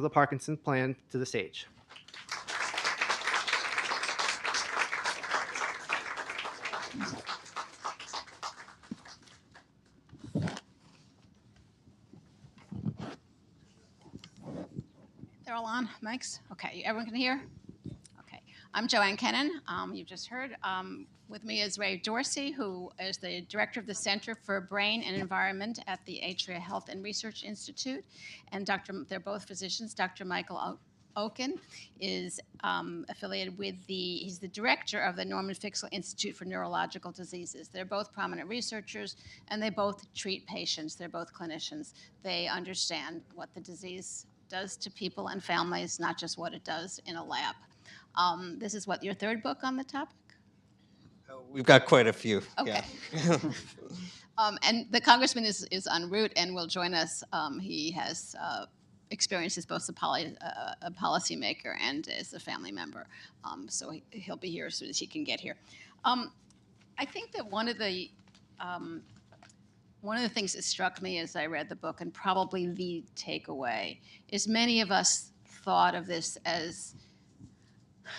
the Parkinson plan to the stage. They're all on mics? Okay, everyone can hear? Okay. I'm Joanne Kennan. You just heard. With me is Ray Dorsey, who is the director of the Center for Brain and Environment at the Atria Health and Research Institute. And they're both physicians. Dr. Michael Okun is affiliated with he's the director of the Norman Fixel Institute for Neurological Diseases. They're both prominent researchers, and they both treat patients. They're both clinicians. They understand what the disease does to people and families, not just what it does in a lab. This is your third book on the topic? We've got quite a few. Okay. Yeah. And the congressman is en route and will join us. He has experience as both a policymaker and as a family member. So he'll be here as soon as he can get here. I think that one of the things that struck me as I read the book, and probably the takeaway, is many of us thought of this as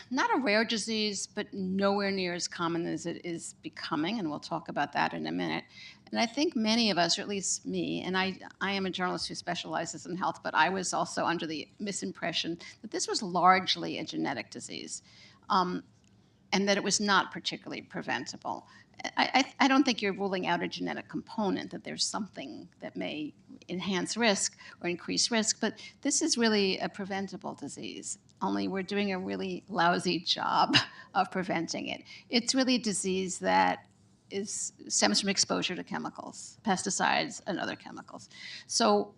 not a rare disease, but nowhere near as common as it is becoming, and we'll talk about that in a minute. And I think many of us, or at least me, and I am a journalist who specializes in health, but I was also under the misimpression that this was largely a genetic disease, and that it was not particularly preventable. I don't think you're ruling out a genetic component, that there's something that may enhance risk or increase risk, but this is really a preventable disease, only we're doing a really lousy job of preventing it. It's really a disease that stems from exposure to chemicals, pesticides and other chemicals. So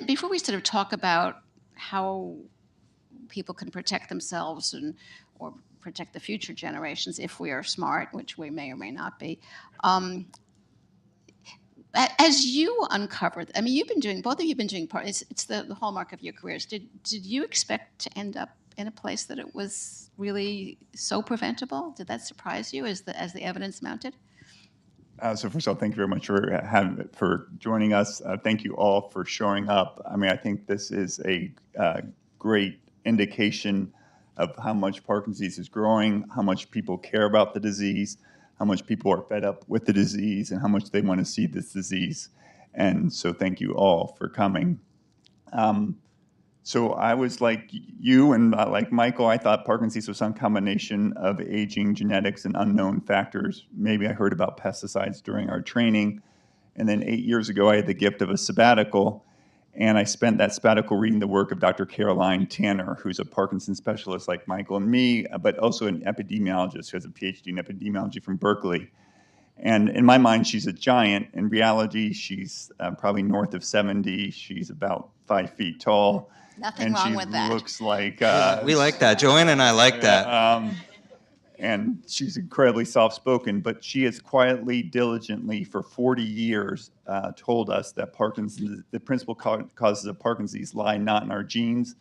before we sort of talk about how people can protect themselves or protect the future generations if we are smart, which we may or may not be. As you uncovered, I mean, both of you have been doing part. It's the hallmark of your careers. Did you expect to end up in a place that it was really so preventable? Did that surprise you as the evidence mounted? So first of all, thank you very much for joining us. Thank you all for showing up. I mean, I think this is a great indication of how much Parkinson's disease is growing, how much people care about the disease, how much people are fed up with the disease, and how much they want to see this disease. And so thank you all for coming. So I was like you and like Michael, I thought Parkinson's disease was some combination of aging, genetics, and unknown factors. Maybe I heard about pesticides during our training. And then 8 years ago, I had the gift of a sabbatical. And I spent that sabbatical reading the work of Dr. Caroline Tanner, who's a Parkinson's specialist like Michael and me, but also an epidemiologist who has a PhD in epidemiology from Berkeley. And in my mind, she's a giant. In reality, she's probably north of 70. She's about 5 feet tall. Nothing wrong with that. And she looks like... we like that. Joanne and I like that. And she's incredibly soft-spoken, but she has quietly, diligently, for 40 years, told us that the principal causes of Parkinson's disease lie not in our genes,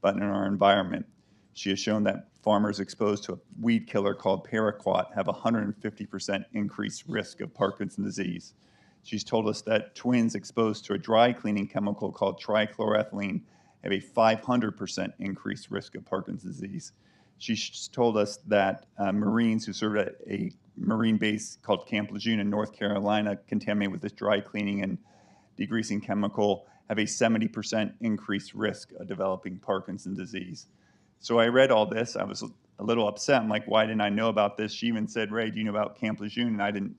but in our environment. She has shown that farmers exposed to a weed killer called paraquat have a 150% increased risk of Parkinson's disease. She's told us that twins exposed to a dry cleaning chemical called trichloroethylene have a 500% increased risk of Parkinson's disease. She's told us that Marines who served at a Marine base called Camp Lejeune in North Carolina, contaminated with this dry cleaning and degreasing chemical, have a 70% increased risk of developing Parkinson's disease. So I read all this. I was a little upset. I'm like, why didn't I know about this? She even said, Ray, do you know about Camp Lejeune? And I didn't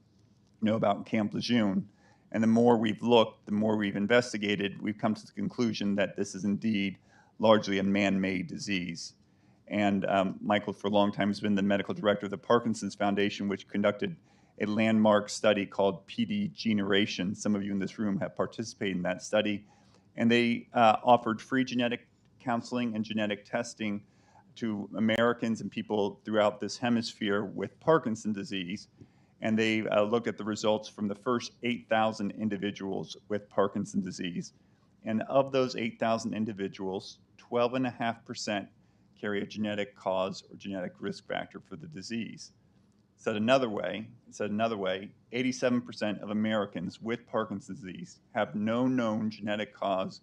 know about Camp Lejeune. And the more we've looked, the more we've investigated, we've come to the conclusion that this is indeed largely a man-made disease. And Michael, for a long time, has been the medical director of the Parkinson's Foundation, which conducted a landmark study called PD Generation. Some of you in this room have participated in that study. And they offered free genetic counseling and genetic testing to Americans and people throughout this hemisphere with Parkinson's disease. And they looked at the results from the first 8,000 individuals with Parkinson's disease. And of those 8,000 individuals, 12.5% carry a genetic cause or genetic risk factor for the disease. Said another way, 87% of Americans with Parkinson's disease have no known genetic cause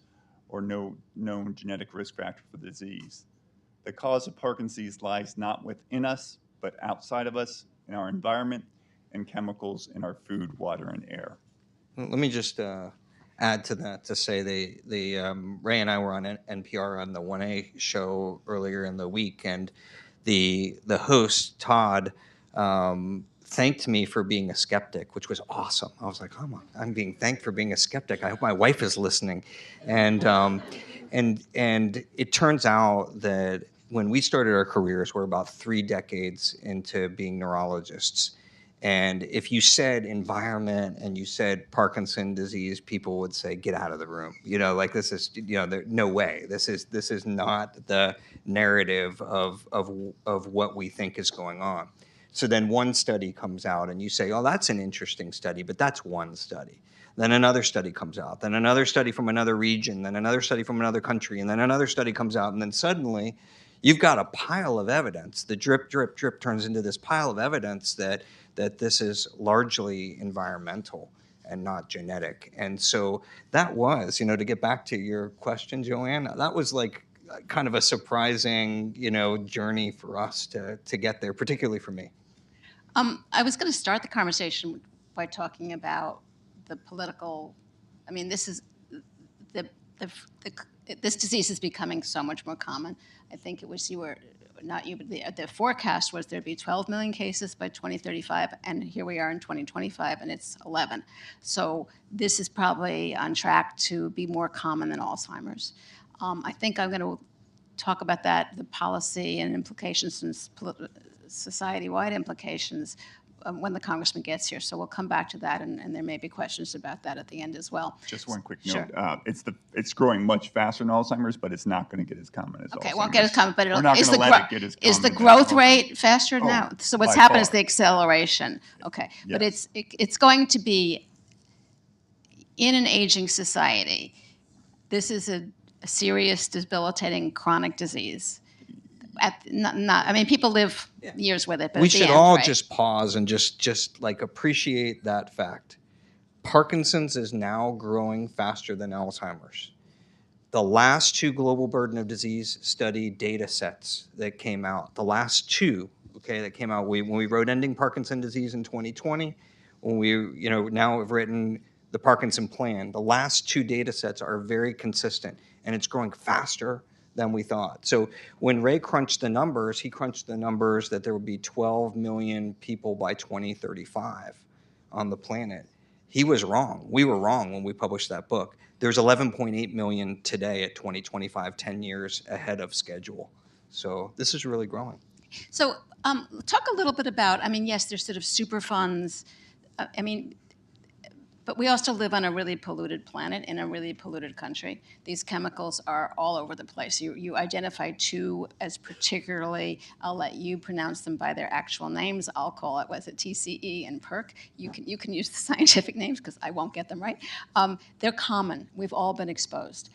or no known genetic risk factor for the disease. The cause of Parkinson's lies not within us, but outside of us, in our environment, and chemicals in our food, water, and air. Let me just add to that to say Ray and I were on NPR on the 1A show earlier in the week, and the host Todd thanked me for being a skeptic, which was awesome. I was like, oh, I'm being thanked for being a skeptic. I hope my wife is listening, and it turns out that when we started our careers, we're about 3 decades into being neurologists. And if you said environment and you said Parkinson disease, people would say, get out of the room. Like this is, no way. This is not the narrative of what we think is going on. So then one study comes out and you say, oh, that's an interesting study, but that's one study. Then another study comes out, then another study from another region, then another study from another country, and then another study comes out, and then suddenly you've got a pile of evidence. The drip, drip, drip turns into this pile of evidence that this is largely environmental and not genetic. And so that was, to get back to your question, Joanne, that was like kind of a surprising, journey for us to get there, particularly for me. I was going to start the conversation by talking about the political. I mean, this is this disease is becoming so much more common. I think it was not you, but the forecast was there'd be 12 million cases by 2035, and here we are in 2025, and it's 11. So this is probably on track to be more common than Alzheimer's. I think I'm going to talk about that, the policy and implications and society-wide implications when the congressman gets here. So we'll come back to that, and there may be questions about that at the end as well. Just one quick Sure. note. It's growing much faster than Alzheimer's, but it's not going to get as common as Alzheimer's. Okay, won't get as common, but we're not going to let it get as common. Is the as growth Alzheimer's. rate faster now? So what's by happened is far. the acceleration. Okay, but Yes. it's going to be in an aging society. This is a serious, debilitating, chronic disease. I mean, people live years with it, but We at the should end, all right? just pause and just like appreciate that fact. Parkinson's is now growing faster than Alzheimer's. The last 2 global burden of disease study data sets that came out, the last 2, that came out, when we wrote Ending Parkinson Disease in 2020, when we, now have written the Parkinson Plan, the last 2 data sets are very consistent, and it's growing faster than we thought. So when Ray crunched the numbers, he crunched the numbers that there would be 12 million people by 2035 on the planet. He was wrong. We were wrong when we published that book. There's 11.8 million today at 2025, 10 years ahead of schedule. So this is really growing. So talk a little bit about, I mean, yes, there's sort of super funds. But we also live on a really polluted planet in a really polluted country. These chemicals are all over the place. You identify 2 as particularly, I'll let you pronounce them by their actual names. I'll call it, was it TCE and PERC? You can use the scientific names because I won't get them right. They're common. We've all been exposed.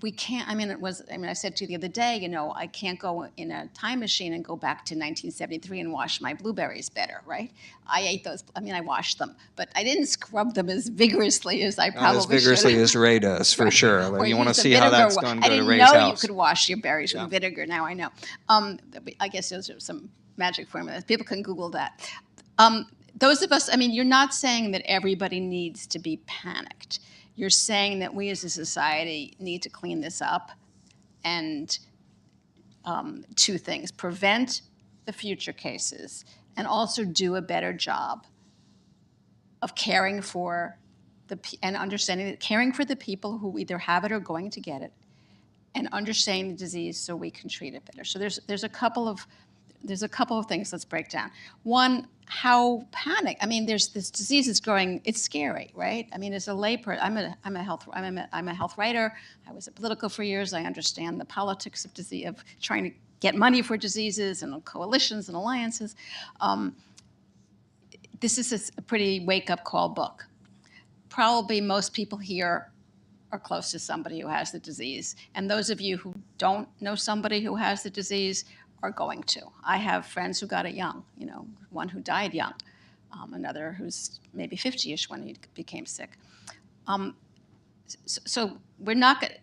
We can't, I said to you the other day, I can't go in a time machine and go back to 1973 and wash my blueberries better, right? I ate those, I washed them, but I didn't scrub them as vigorously as I probably should. Not as vigorously as Ray does, for sure. Or You want to use the see how vinegar that's done, go to Ray's I didn't know house. you could wash your berries with vinegar, now I know. I guess those are some magic formulas. People can Google that. Those of us, you're not saying that everybody needs to be panicked. You're saying that we as a society need to clean this up and 2 things: prevent the future cases and also do a better job of caring for and understanding that caring for the people who either have it or going to get it, and understanding the disease so we can treat it better. So there's a couple of things let's break down. One, how panic. There's this disease is growing. It's scary, right? As a layperson, I'm a health writer. I was a political for years. I understand the politics of disease, of trying to get money for diseases and coalitions and alliances. This is a pretty wake-up call book. Probably most people here are close to somebody who has the disease, and those of you who don't know somebody who has the disease are going to. I have friends who got it young, one who died young, another who's maybe 50-ish when he became sick. So we're not going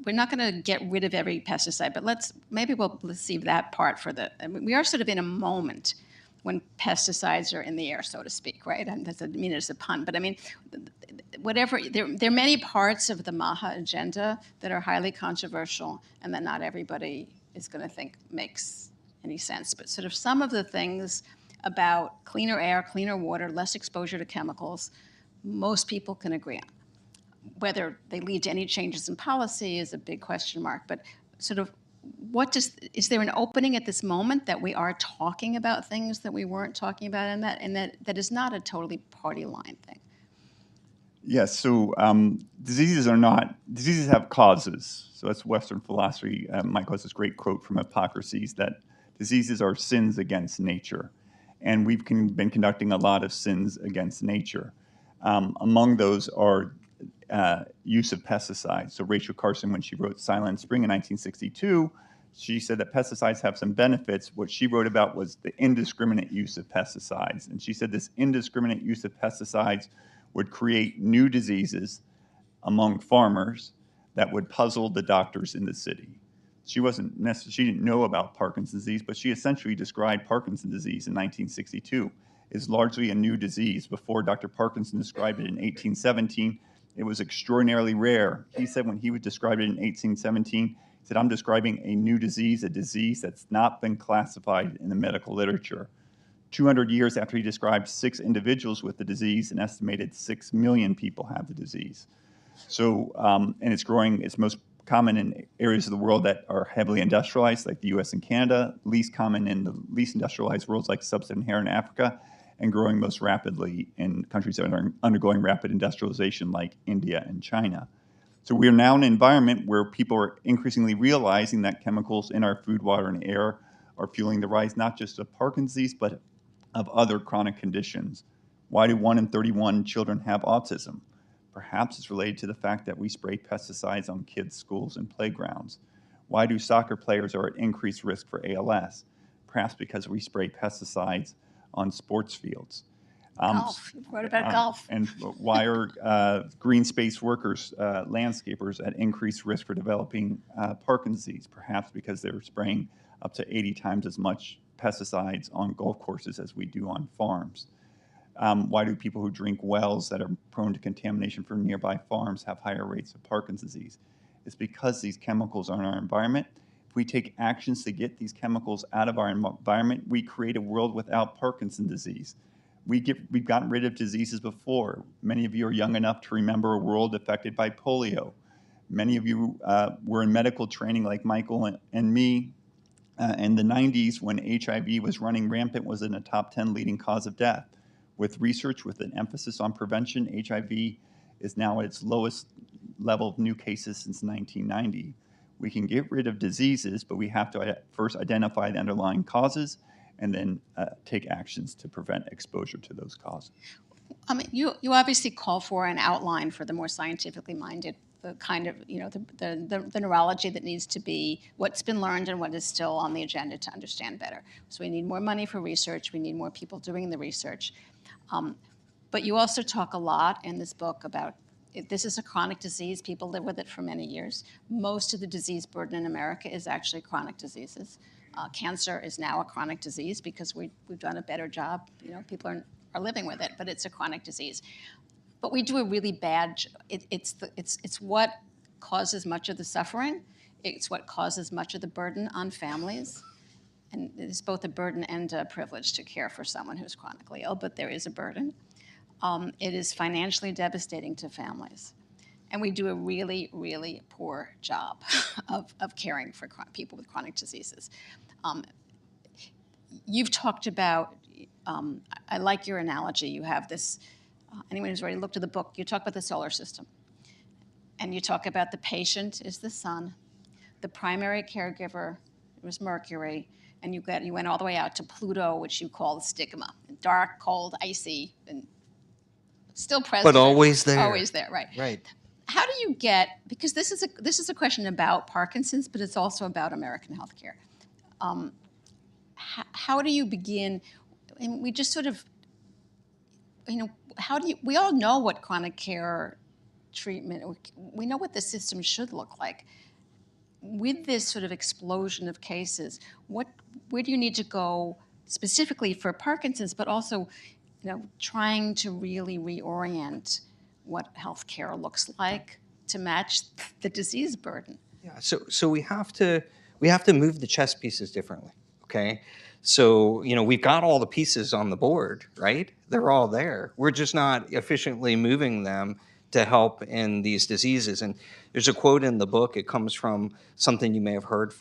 to get rid of every pesticide, but let's leave that part for the. I mean, we are sort of in a moment when pesticides are in the air, so to speak, right? And that's, I mean, it's a pun, but I mean, whatever. There are many parts of the MAHA agenda that are highly controversial, and that not everybody is going to think makes any sense. But sort of some of the things about cleaner air, cleaner water, less exposure to chemicals, most people can agree on. Whether they lead to any changes in policy is a big question mark, but sort of is there an opening at this moment that we are talking about things that we weren't talking about in that is not a totally party line thing? Yes, so diseases have causes. So that's Western philosophy. Michael has this great quote from Hippocrates that diseases are sins against nature. And we've been conducting a lot of sins against nature. Among those are use of pesticides. So Rachel Carson, when she wrote Silent Spring in 1962, she said that pesticides have some benefits. What she wrote about was the indiscriminate use of pesticides. And she said this indiscriminate use of pesticides would create new diseases among farmers that would puzzle the doctors in the city. She didn't know about Parkinson's disease, but she essentially described Parkinson's disease in 1962 as largely a new disease. Before Dr. Parkinson described it in 1817, it was extraordinarily rare. He said when he would describe it in 1817, he said, I'm describing a new disease, a disease that's not been classified in the medical literature. 200 years after he described 6 individuals with the disease, an estimated 6 million people have the disease. So, and it's growing, it's most common in areas of the world that are heavily industrialized, like the US and Canada, least common in the least industrialized worlds like sub-Saharan Africa, and growing most rapidly in countries that are undergoing rapid industrialization like India and China. So we are now in an environment where people are increasingly realizing that chemicals in our food, water, and air are fueling the rise not just of Parkinson's disease, but of other chronic conditions. Why do 1 in 31 children have autism? Perhaps it's related to the fact that we spray pesticides on kids' schools and playgrounds. Why do soccer players are at increased risk for ALS? Perhaps because we spray pesticides on sports fields. Golf. You wrote about golf. And why are green space workers, landscapers, at increased risk for developing Parkinson's disease? Perhaps because they're spraying up to 80 times as much pesticides on golf courses as we do on farms. Why do people who drink wells that are prone to contamination from nearby farms have higher rates of Parkinson's disease? It's because these chemicals are in our environment. If we take actions to get these chemicals out of our environment, we create a world without Parkinson's disease. We've gotten rid of diseases before. Many of you are young enough to remember a world affected by polio. Many of you were in medical training like Michael and me in the 90s when HIV was running rampant, was in the top 10 leading cause of death. With research with an emphasis on prevention, HIV is now at its lowest level of new cases since 1990. We can get rid of diseases, but we have to first identify the underlying causes and then take actions to prevent exposure to those causes. I mean, you obviously call for an outline for the more scientifically minded, the kind of, the neurology that needs to be, what's been learned and what is still on the agenda to understand better. So we need more money for research. We need more people doing the research. But you also talk a lot in this book about this is a chronic disease. People live with it for many years. Most of the disease burden in America is actually chronic diseases. Cancer is now a chronic disease because we've done a better job. People are living with it, but it's a chronic disease. But we do a really bad. It's what causes much of the suffering. It's what causes much of the burden on families. And it's both a burden and a privilege to care for someone who's chronically ill, but there is a burden. It is financially devastating to families. And we do a really, really poor job of caring for people with chronic diseases. You've talked about, I like your analogy. You have this, anyone who's already looked at the book, you talk about the solar system. And you talk about the patient is the sun, the primary caregiver was Mercury, and you went all the way out to Pluto, which you call the stigma, dark, cold, icy, and still present. But always there. Always there, right. Right. How do you get, because this is a question about Parkinson's, but it's also about American healthcare. How do you begin, and we just sort of, we all know what chronic care treatment. We know what the system should look like. With this sort of explosion of cases, where do you need to go specifically for Parkinson's, but also, trying to really reorient what healthcare looks like to match the disease burden? Yeah, so we have to move the chess pieces differently. Okay, so we've got all the pieces on the board, right? They're all there. We're just not efficiently moving them to help in these diseases. And there's a quote in the book. It comes from something you may have heard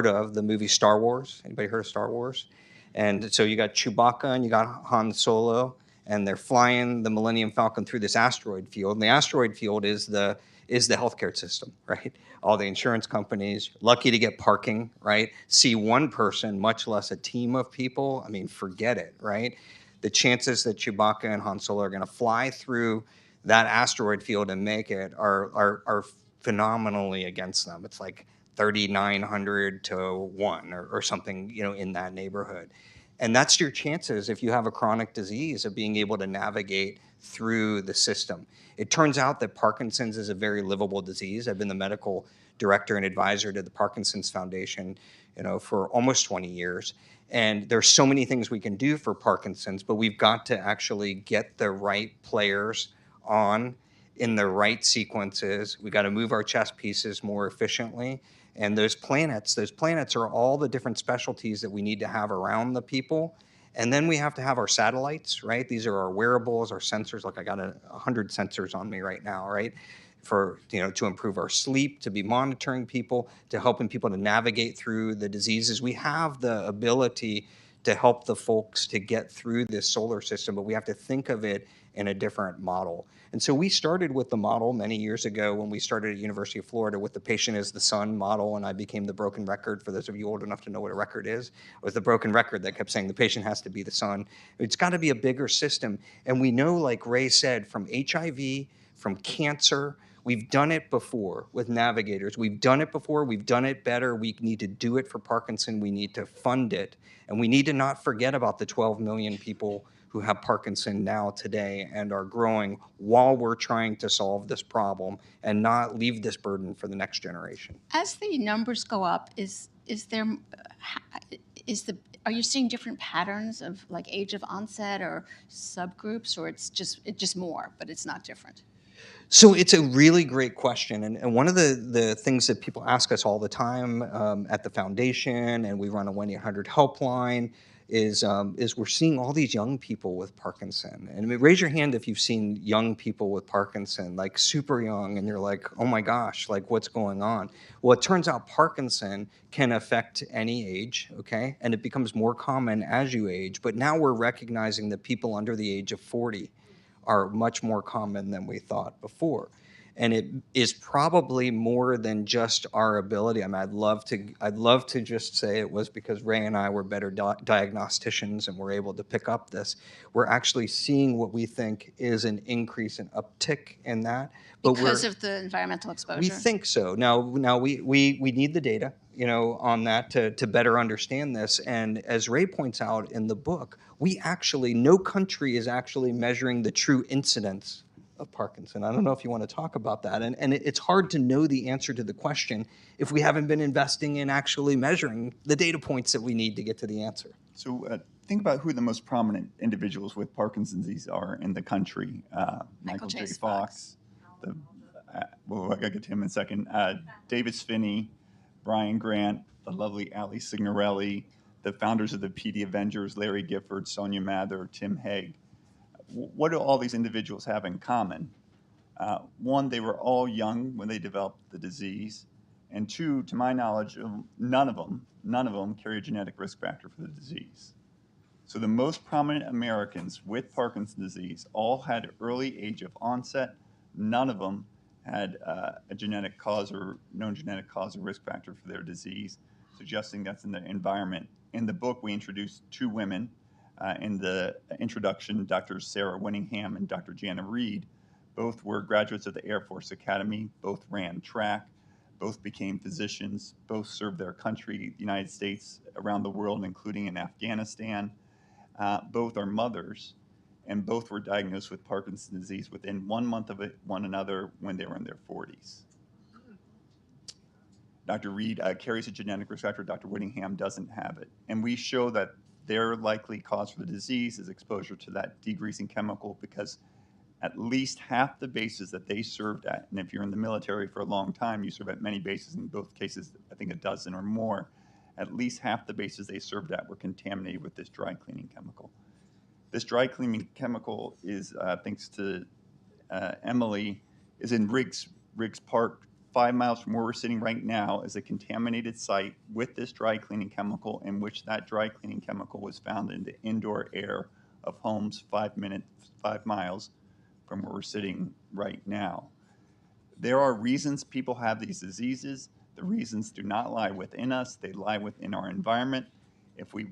of, the movie Star Wars. Anybody heard of Star Wars? And so you got Chewbacca and you got Han Solo, and they're flying the Millennium Falcon through this asteroid field. And the asteroid field is the healthcare system, right? All the insurance companies, lucky to get parking, right? See one person, much less a team of people. I mean, forget it, right? The chances that Chewbacca and Han Solo are going to fly through that asteroid field and make it are phenomenally against them. It's like 3,900 to 1 or something, in that neighborhood. And that's your chances if you have a chronic disease of being able to navigate through the system. It turns out that Parkinson's is a very livable disease. I've been the medical director and advisor to the Parkinson's Foundation, for almost 20 years. And there's so many things we can do for Parkinson's, but we've got to actually get the right players on in the right sequences. We got to move our chess pieces more efficiently. And those planets are all the different specialties that we need to have around the people. And then we have to have our satellites, right? These are our wearables, our sensors. Like I got 100 sensors on me right now, right? For, to improve our sleep, to be monitoring people, to helping people to navigate through the diseases. We have the ability to help the folks to get through this solar system, but we have to think of it in a different model. And so we started with the model many years ago when we started at University of Florida with the patient as the sun model, and I became the broken record. For those of you old enough to know what a record is, it was the broken record that kept saying the patient has to be the sun. It's got to be a bigger system. And we know, like Ray said, from HIV, from cancer, we've done it before with navigators. We've done it before. We've done it better. We need to do it for Parkinson. We need to fund it. And we need to not forget about the 12 million people who have Parkinson now today and are growing while we're trying to solve this problem and not leave this burden for the next generation. As the numbers go up, are you seeing different patterns of like age of onset or subgroups, or it's just more, but it's not different? So it's a really great question. And one of the things that people ask us all the time at the foundation, and we run a 1-800 helpline, is we're seeing all these young people with Parkinson. And I mean, raise your hand if you've seen young people with Parkinson, like super young, and you're like, oh my gosh, like what's going on? Well, it turns out Parkinson can affect any age, okay? And it becomes more common as you age. But now we're recognizing that people under the age of 40 are much more common than we thought before. And it is probably more than just our ability. I mean, I'd love to just say it was because Ray and I were better diagnosticians and were able to pick up this. We're actually seeing what we think is an increase, an uptick in that. But because of the environmental exposure? We think so. Now we need the data, on that to better understand this. And as Ray points out in the book, no country is actually measuring the true incidence of Parkinson. I don't know if you want to talk about that. And it's hard to know the answer to the question if we haven't been investing in actually measuring the data points that we need to get to the answer. So think about who the most prominent individuals with Parkinson's disease are in the country. Michael J. Fox. I'll get to him in a second. David Spinney, Brian Grant, the lovely Ali Signorelli, the founders of the PD Avengers, Larry Gifford, Sonia Mather, Tim Haig. What do all these individuals have in common? One, they were all young when they developed the disease. And two, to my knowledge, none of them carry a genetic risk factor for the disease. So the most prominent Americans with Parkinson's disease all had early age of onset. None of them had a genetic cause or known genetic cause or risk factor for their disease, suggesting that's in the environment. In the book, we introduced two women. In the introduction, Dr. Sarah Winningham and Dr. Jana Reed. Both were graduates of the Air Force Academy, both ran track, both became physicians, both served their country, the United States, around the world, including in Afghanistan. Both are mothers. and both were diagnosed with Parkinson's disease within 1 month of one another when they were in their 40s. Dr. Reed carries a genetic risk factor. Dr. Whittingham doesn't have it. And we show that their likely cause for the disease is exposure to that degreasing chemical, because at least half the bases that they served at, and if you're in the military for a long time, you serve at many bases, in both cases, I think a dozen or more, at least half the bases they served at were contaminated with this dry cleaning chemical. This dry cleaning chemical is, thanks to Emily, is in Riggs Park, 5 miles from where we're sitting right now, is a contaminated site with this dry cleaning chemical, in which that dry cleaning chemical was found in the indoor air of homes 5 miles from where we're sitting right now. There are reasons people have these diseases. The reasons do not lie within us, they lie within our environment. If we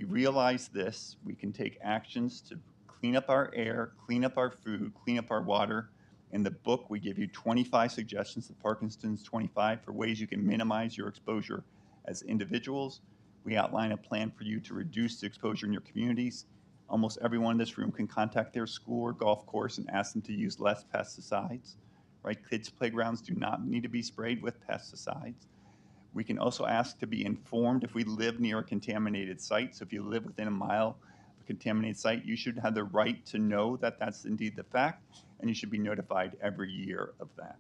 realize this, we can take actions to clean up our air, clean up our food, clean up our water. In the book, we give you 25 suggestions, the Parkinson's 25, for ways you can minimize your exposure as individuals. We outline a plan for you to reduce the exposure in your communities. Almost everyone in this room can contact their school or golf course and ask them to use less pesticides, right? Kids' playgrounds do not need to be sprayed with pesticides. We can also ask to be informed if we live near a contaminated site. So if you live within a mile of a contaminated site, you should have the right to know that that's indeed the fact, and you should be notified every year of that.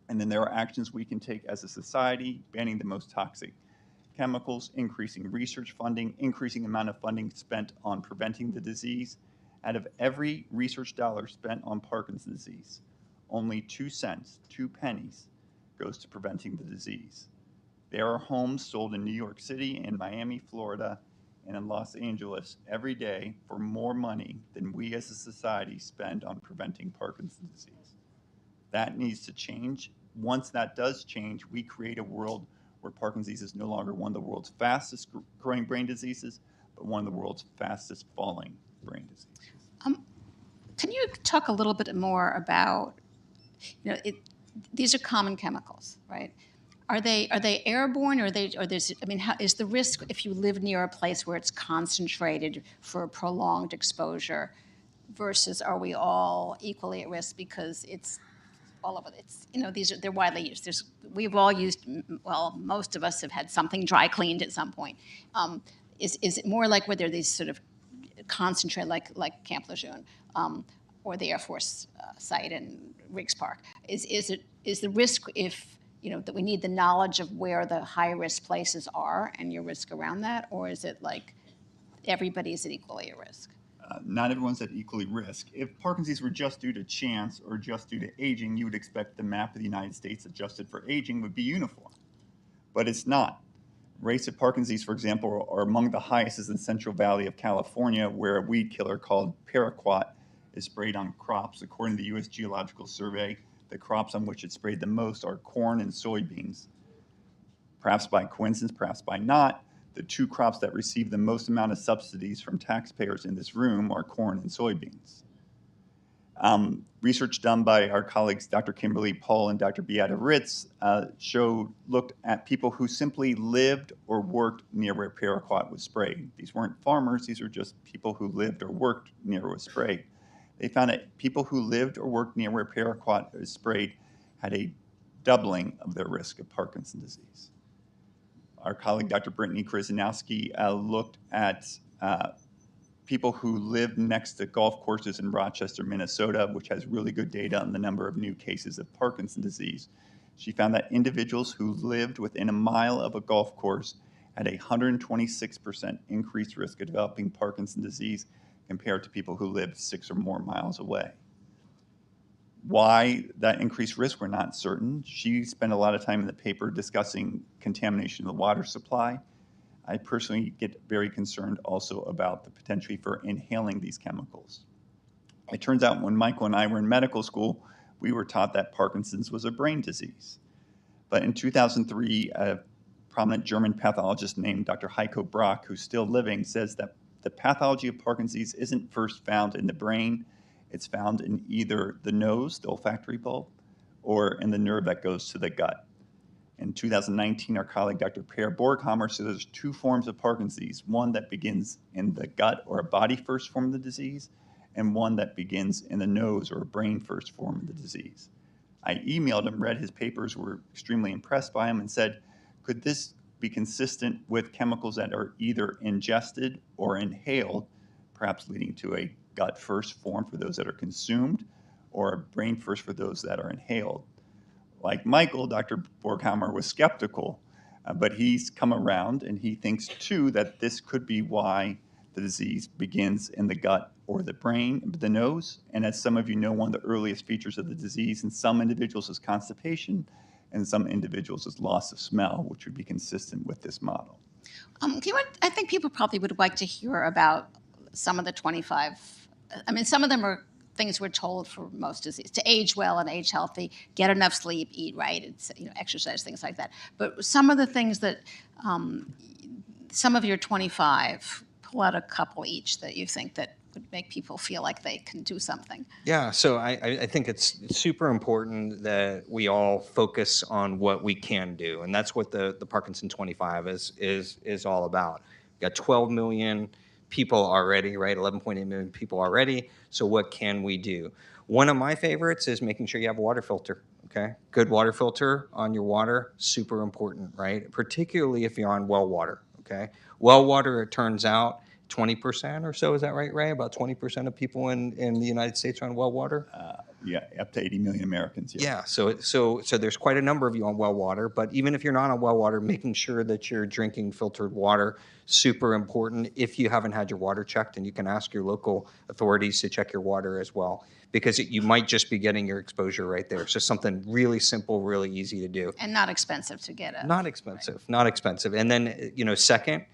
And then there are actions we can take as a society, banning the most toxic chemicals, increasing research funding, increasing amount of funding spent on preventing the disease. Out of every research dollar spent on Parkinson's disease, only 2 cents, 2 pennies, goes to preventing the disease. There are homes sold in New York City, in Miami, Florida, and in Los Angeles every day for more money than we as a society spend on preventing Parkinson's disease. That needs to change. Once that does change, we create a world where Parkinson's disease is no longer one of the world's fastest growing brain diseases, but one of the world's fastest falling brain diseases. Can you talk a little bit more about, these are common chemicals, right? Are they airborne, or is the risk if you live near a place where it's concentrated for a prolonged exposure, versus are we all equally at risk because it's all of it? It's, they're widely used. We've all used, well, most of us have had something dry cleaned at some point. Is it more like whether these sort of concentrate like Camp Lejeune, or the Air Force site in Riggs Park? Is the risk if that we need the knowledge of where the high risk places are and your risk around that, or is it like everybody's at equally at risk? Not everyone's at equally risk. If Parkinson's were just due to chance or just due to aging, you would expect the map of the United States adjusted for aging would be uniform. But it's not. Rates of Parkinson's, for example, are among the highest in the Central Valley of California, where a weed killer called paraquat is sprayed on crops. According to the U.S. Geological Survey, the crops on which it's sprayed the most are corn and soybeans. Perhaps by coincidence, perhaps by not, the 2 crops that receive the most amount of subsidies from taxpayers in this room are corn and soybeans. Research done by our colleagues Dr. Kimberly Paul and Dr. Beata Ritz looked at people who simply lived or worked near where paraquat was sprayed. These weren't farmers, these were just people who lived or worked near where it was sprayed. They found that people who lived or worked near where paraquat was sprayed had a doubling of their risk of Parkinson's disease. Our colleague, Dr. Brittany Krzyzanowski, looked at people who lived next to golf courses in Rochester, Minnesota, which has really good data on the number of new cases of Parkinson's disease. She found that individuals who lived within a mile of a golf course had a 126% increased risk of developing Parkinson's disease compared to people who lived 6 or more miles away. Why that increased risk, we're not certain. She spent a lot of time in the paper discussing contamination of the water supply. I personally get very concerned also about the potential for inhaling these chemicals. It turns out when Michael and I were in medical school, we were taught that Parkinson's was a brain disease. But in 2003, a prominent German pathologist named Dr. Heiko Brack, who's still living, says that the pathology of Parkinson's isn't first found in the brain. It's found in either the nose, the olfactory bulb, or in the nerve that goes to the gut. In 2019, our colleague Dr. Per Borghammer said there's 2 forms of Parkinson's, one that begins in the gut or a body first form of the disease, and one that begins in the nose or brain first form of the disease. I emailed him, read his papers, were extremely impressed by him, and said, could this be consistent with chemicals that are either ingested or inhaled, perhaps leading to a gut first form for those that are consumed, or a brain first for those that are inhaled? Like Michael, Dr. Borghammer was skeptical, but he's come around and he thinks too that this could be why the disease begins in the gut or the brain, the nose. And as some of you know, one of the earliest features of the disease in some individuals is constipation, and some individuals is loss of smell, which would be consistent with this model. I think people probably would like to hear about some of the 25. I mean, some of them are things we're told for most disease: to age well and age healthy, get enough sleep, eat right, it's, exercise, things like that. But some of the things that some of your 25, pull out a couple each that you think that would make people feel like they can do something. Yeah, so I think it's super important that we all focus on what we can do, and that's what the Parkinson 25 is all about. We've got 12 million people already, right? 11.8 million people already. So what can we do? One of my favorites is making sure you have a water filter. Okay, good water filter on your water, super important, right? Particularly if you're on well water. Okay, well water, it turns out, 20% or so, is that right, Ray? About 20% of people in the United States are on well water? Yeah, up to 80 million Americans. Yeah, so there's quite a number of you on well water, but even if you're not on well water, making sure that you're drinking filtered water, super important. If you haven't had your water checked, and you can ask your local authorities to check your water as well, because you might just be getting your exposure right there. So something really simple, really easy to do. And not expensive to get at. Not expensive, not expensive. And then, second,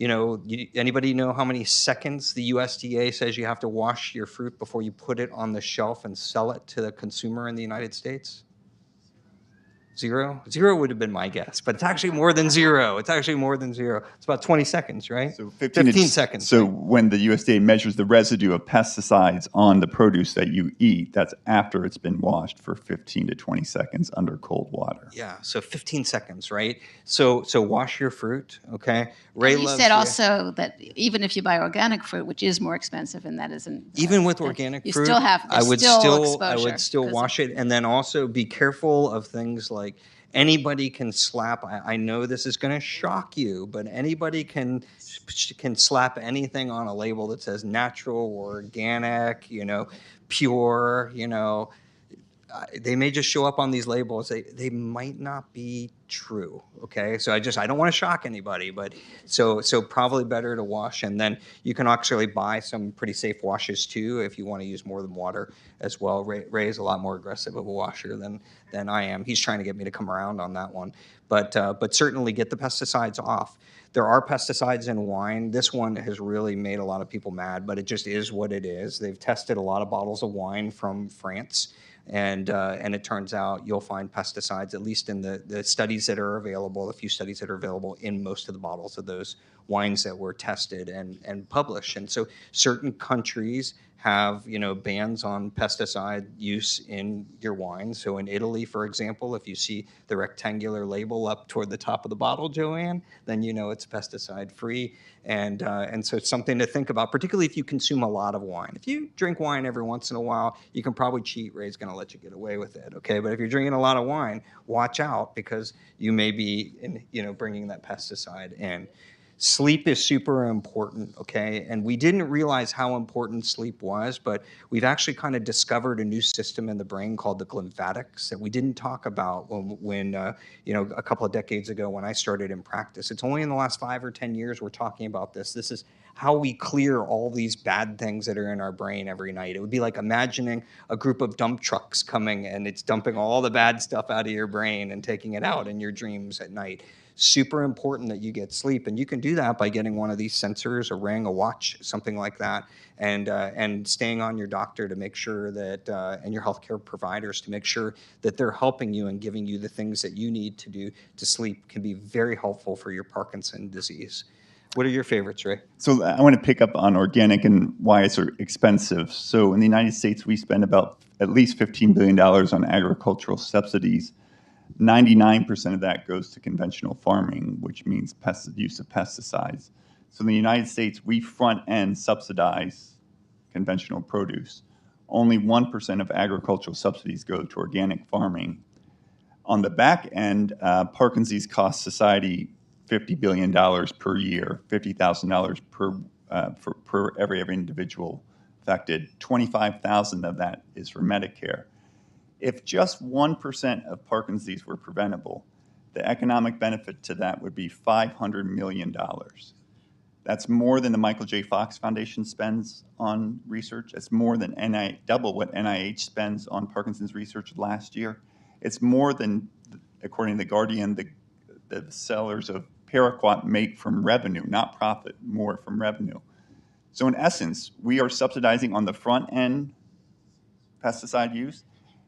anybody know how many seconds the USDA says you have to wash your fruit before you put it on the shelf and sell it to the consumer in the United States? 0? 0 would have been my guess, but it's actually more than 0. It's actually more than 0. It's about 20 seconds, right? So 15 seconds. So when the USDA measures the residue of pesticides on the produce that you eat, that's after it's been washed for 15 to 20 seconds under cold water. Yeah, so 15 seconds, right? So wash your fruit, okay? Ray And you loves said the- also that even if you buy organic fruit, which is more expensive, and that isn't Even with that organic you fruit, still have I would exposure, still 'cause wash it, and then also be careful of things like anybody can slap. I know this is going to shock you, but anybody can slap anything on a label that says natural or organic, pure, they may just show up on these labels. They might not be true. Okay, so I don't want to shock anybody, but so probably better to wash, and then you can actually buy some pretty safe washes too if you want to use more than water as well. Ray is a lot more aggressive of a washer than I am. He's trying to get me to come around on that one, but certainly get the pesticides off. There are pesticides in wine. This one has really made a lot of people mad, but it just is what it is. They've tested a lot of bottles of wine from France. And it turns out you'll find pesticides, at least in the studies that are available, the few studies that are available in most of the bottles of those wines that were tested and published. And so certain countries have, bans on pesticide use in your wine. So in Italy, for example, if you see the rectangular label up toward the top of the bottle, Joanne, then you know it's pesticide free. And so it's something to think about, particularly if you consume a lot of wine. If you drink wine every once in a while, you can probably cheat. Ray's going to let you get away with it, okay? But if you're drinking a lot of wine, watch out, because you may be, bringing that pesticide in. Sleep is super important, okay? And we didn't realize how important sleep was, but we've actually kind of discovered a new system in the brain called the glymphatics that we didn't talk about when a couple of decades ago when I started in practice. It's only in the last 5 or 10 years we're talking about this. This is how we clear all these bad things that are in our brain every night. It would be like imagining a group of dump trucks coming and it's dumping all the bad stuff out of your brain and taking it out in your dreams at night. Super important that you get sleep, and you can do that by getting one of these sensors, a ring, a watch, something like that, and staying on your doctor to make sure that, and your healthcare providers to make sure that they're helping you and giving you the things that you need to do to sleep can be very helpful for your Parkinson's disease. What are your favorites, Ray? So I want to pick up on organic and why it's expensive. So in the United States, we spend about at least $15 billion on agricultural subsidies. 99% of that goes to conventional farming, which means use of pesticides. So in the United States, we front-end subsidize conventional produce. Only 1% of agricultural subsidies go to organic farming. On the back end, Parkinson's disease costs society $50 billion per year, $50,000 per every individual affected. 25,000 of that is for Medicare. If just 1% of Parkinson's disease were preventable, the economic benefit to that would be $500 million. That's more than the Michael J. Fox Foundation spends on research. It's more than double what NIH spends on Parkinson's research last year. It's more than, according to The Guardian, the sellers of Paraquat make from revenue, not profit, more from revenue. So in essence, we are subsidizing on the front end pesticide use,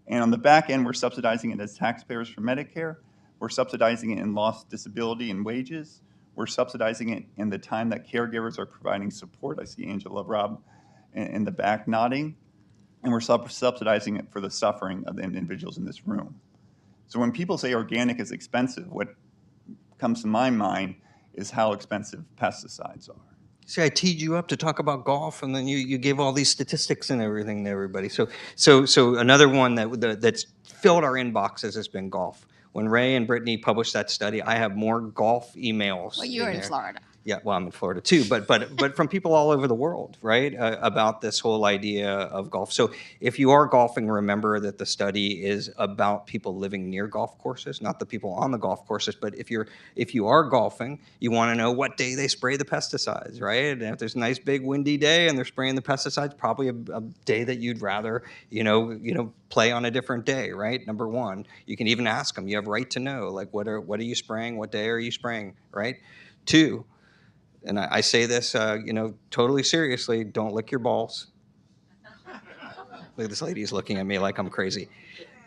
and on the back end, we're subsidizing it as taxpayers for Medicare. We're subsidizing it in lost disability and wages. We're subsidizing it in the time that caregivers are providing support. I see Angela Robb in the back nodding. And we're subsidizing it for the suffering of the individuals in this room. So when people say organic is expensive, what comes to my mind is how expensive pesticides are. See, I teed you up to talk about golf, and then you gave all these statistics and everything to everybody. So another one that's filled our inboxes has been golf. When Ray and Brittany published that study, I have more golf emails. Well, you're in Florida. Yeah, well, I'm in Florida too, but from people all over the world, right, about this whole idea of golf. So if you are golfing, remember that the study is about people living near golf courses, not the people on the golf courses. But if you are golfing, you want to know what day they spray the pesticides, right? And if there's a nice big windy day and they're spraying the pesticides, probably a day that you'd rather, play on a different day, right? Number one, you can even ask them. You have right to know, like, what are you spraying? What day are you spraying, right? Two. And I say this, totally seriously, don't lick your balls. Look, this lady is looking at me like I'm crazy.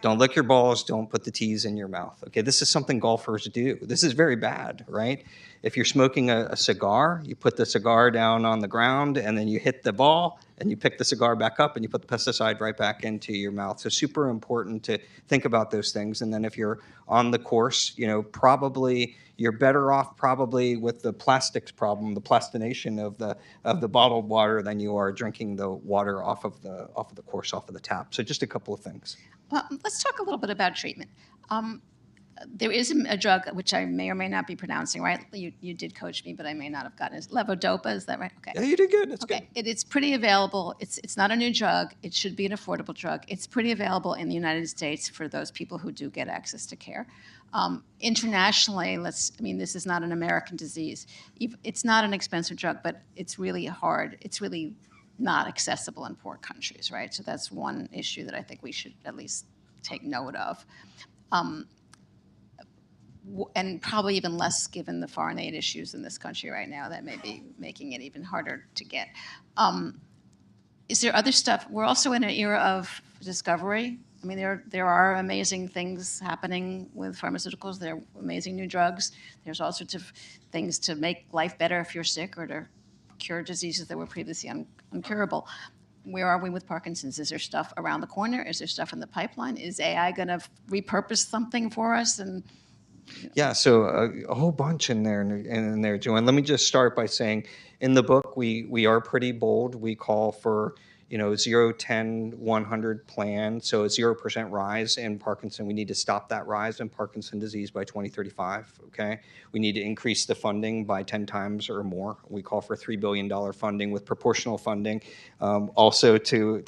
Don't lick your balls. Don't put the teas in your mouth. Okay, this is something golfers do. This is very bad, right? If you're smoking a cigar, you put the cigar down on the ground, and then you hit the ball, and you pick the cigar back up, and you put the pesticide right back into your mouth. So super important to think about those things. And then if you're on the course, probably you're better off probably with the plastics problem, the plastination of the bottled water, than you are drinking the water off of the course, off of the tap. So just a couple of things. Well, let's talk a little bit about treatment. There is a drug which I may or may not be pronouncing right. You did coach me, but I may not have gotten it. Levodopa, is that right? Okay. Yeah, you did good. That's okay. Good. It's pretty available. It's not a new drug. It should be an affordable drug. It's pretty available in the United States for those people who do get access to care. Internationally, this is not an American disease. It's not an expensive drug, but it's really hard. It's really not accessible in poor countries, right? So that's one issue that I think we should at least take note of. And probably even less given the foreign aid issues in this country right now that may be making it even harder to get. Is there other stuff? We're also in an era of discovery. I mean, there are amazing things happening with pharmaceuticals. There are amazing new drugs. There's all sorts of things to make life better if you're sick, or to cure diseases that were previously uncurable. Where are we with Parkinson's? Is there stuff around the corner? Is there stuff in the pipeline? Is AI going to repurpose something for us? And yeah, so a whole bunch in there, Joanne. Let me just start by saying, in the book, we are pretty bold. We call for 0, 10, 100 plan. So a 0% rise in Parkinson. We need to stop that rise in Parkinson's disease by 2035, okay? We need to increase the funding by 10 times or more. We call for $3 billion funding with proportional funding. Also to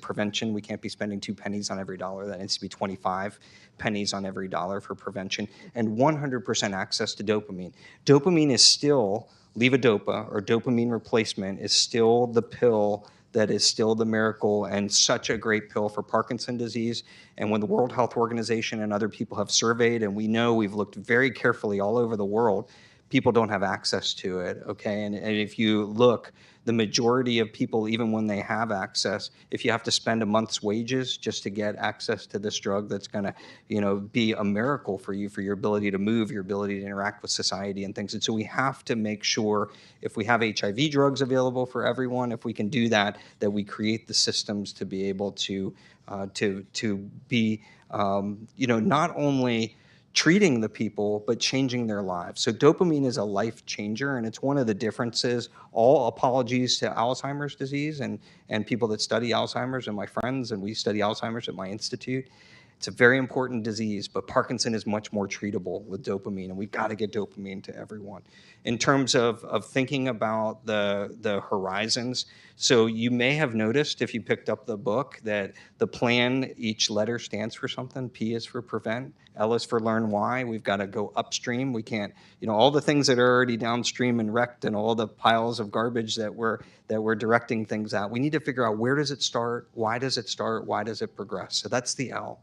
prevention, we can't be spending 2 pennies on every dollar. That needs to be 25 pennies on every dollar for prevention. And 100% access to dopamine. Dopamine is still, levodopa, or dopamine replacement, is still the pill that is still the miracle, and such a great pill for Parkinson's disease. And when the World Health Organization and other people have surveyed, and we know we've looked very carefully all over the world, people don't have access to it, okay? And if you look, the majority of people, even when they have access, if you have to spend a month's wages just to get access to this drug, that's going to, be a miracle for you, for your ability to move, your ability to interact with society and things. And so we have to make sure, if we have HIV drugs available for everyone, if we can do that, that we create the systems to be able to be, not only treating the people, but changing their lives. So dopamine is a life changer, and it's one of the differences. All apologies to Alzheimer's disease and people that study Alzheimer's and my friends, and we study Alzheimer's at my institute. It's a very important disease, but Parkinson is much more treatable with dopamine, and we've got to get dopamine to everyone. In terms of thinking about the horizons, so you may have noticed if you picked up the book that the plan, each letter stands for something. P is for prevent, L is for learn why. We've got to go upstream. We can't, all the things that are already downstream and wrecked and all the piles of garbage that we're directing things at. We need to figure out, where does it start? Why does it start? Why does it progress? So that's the L.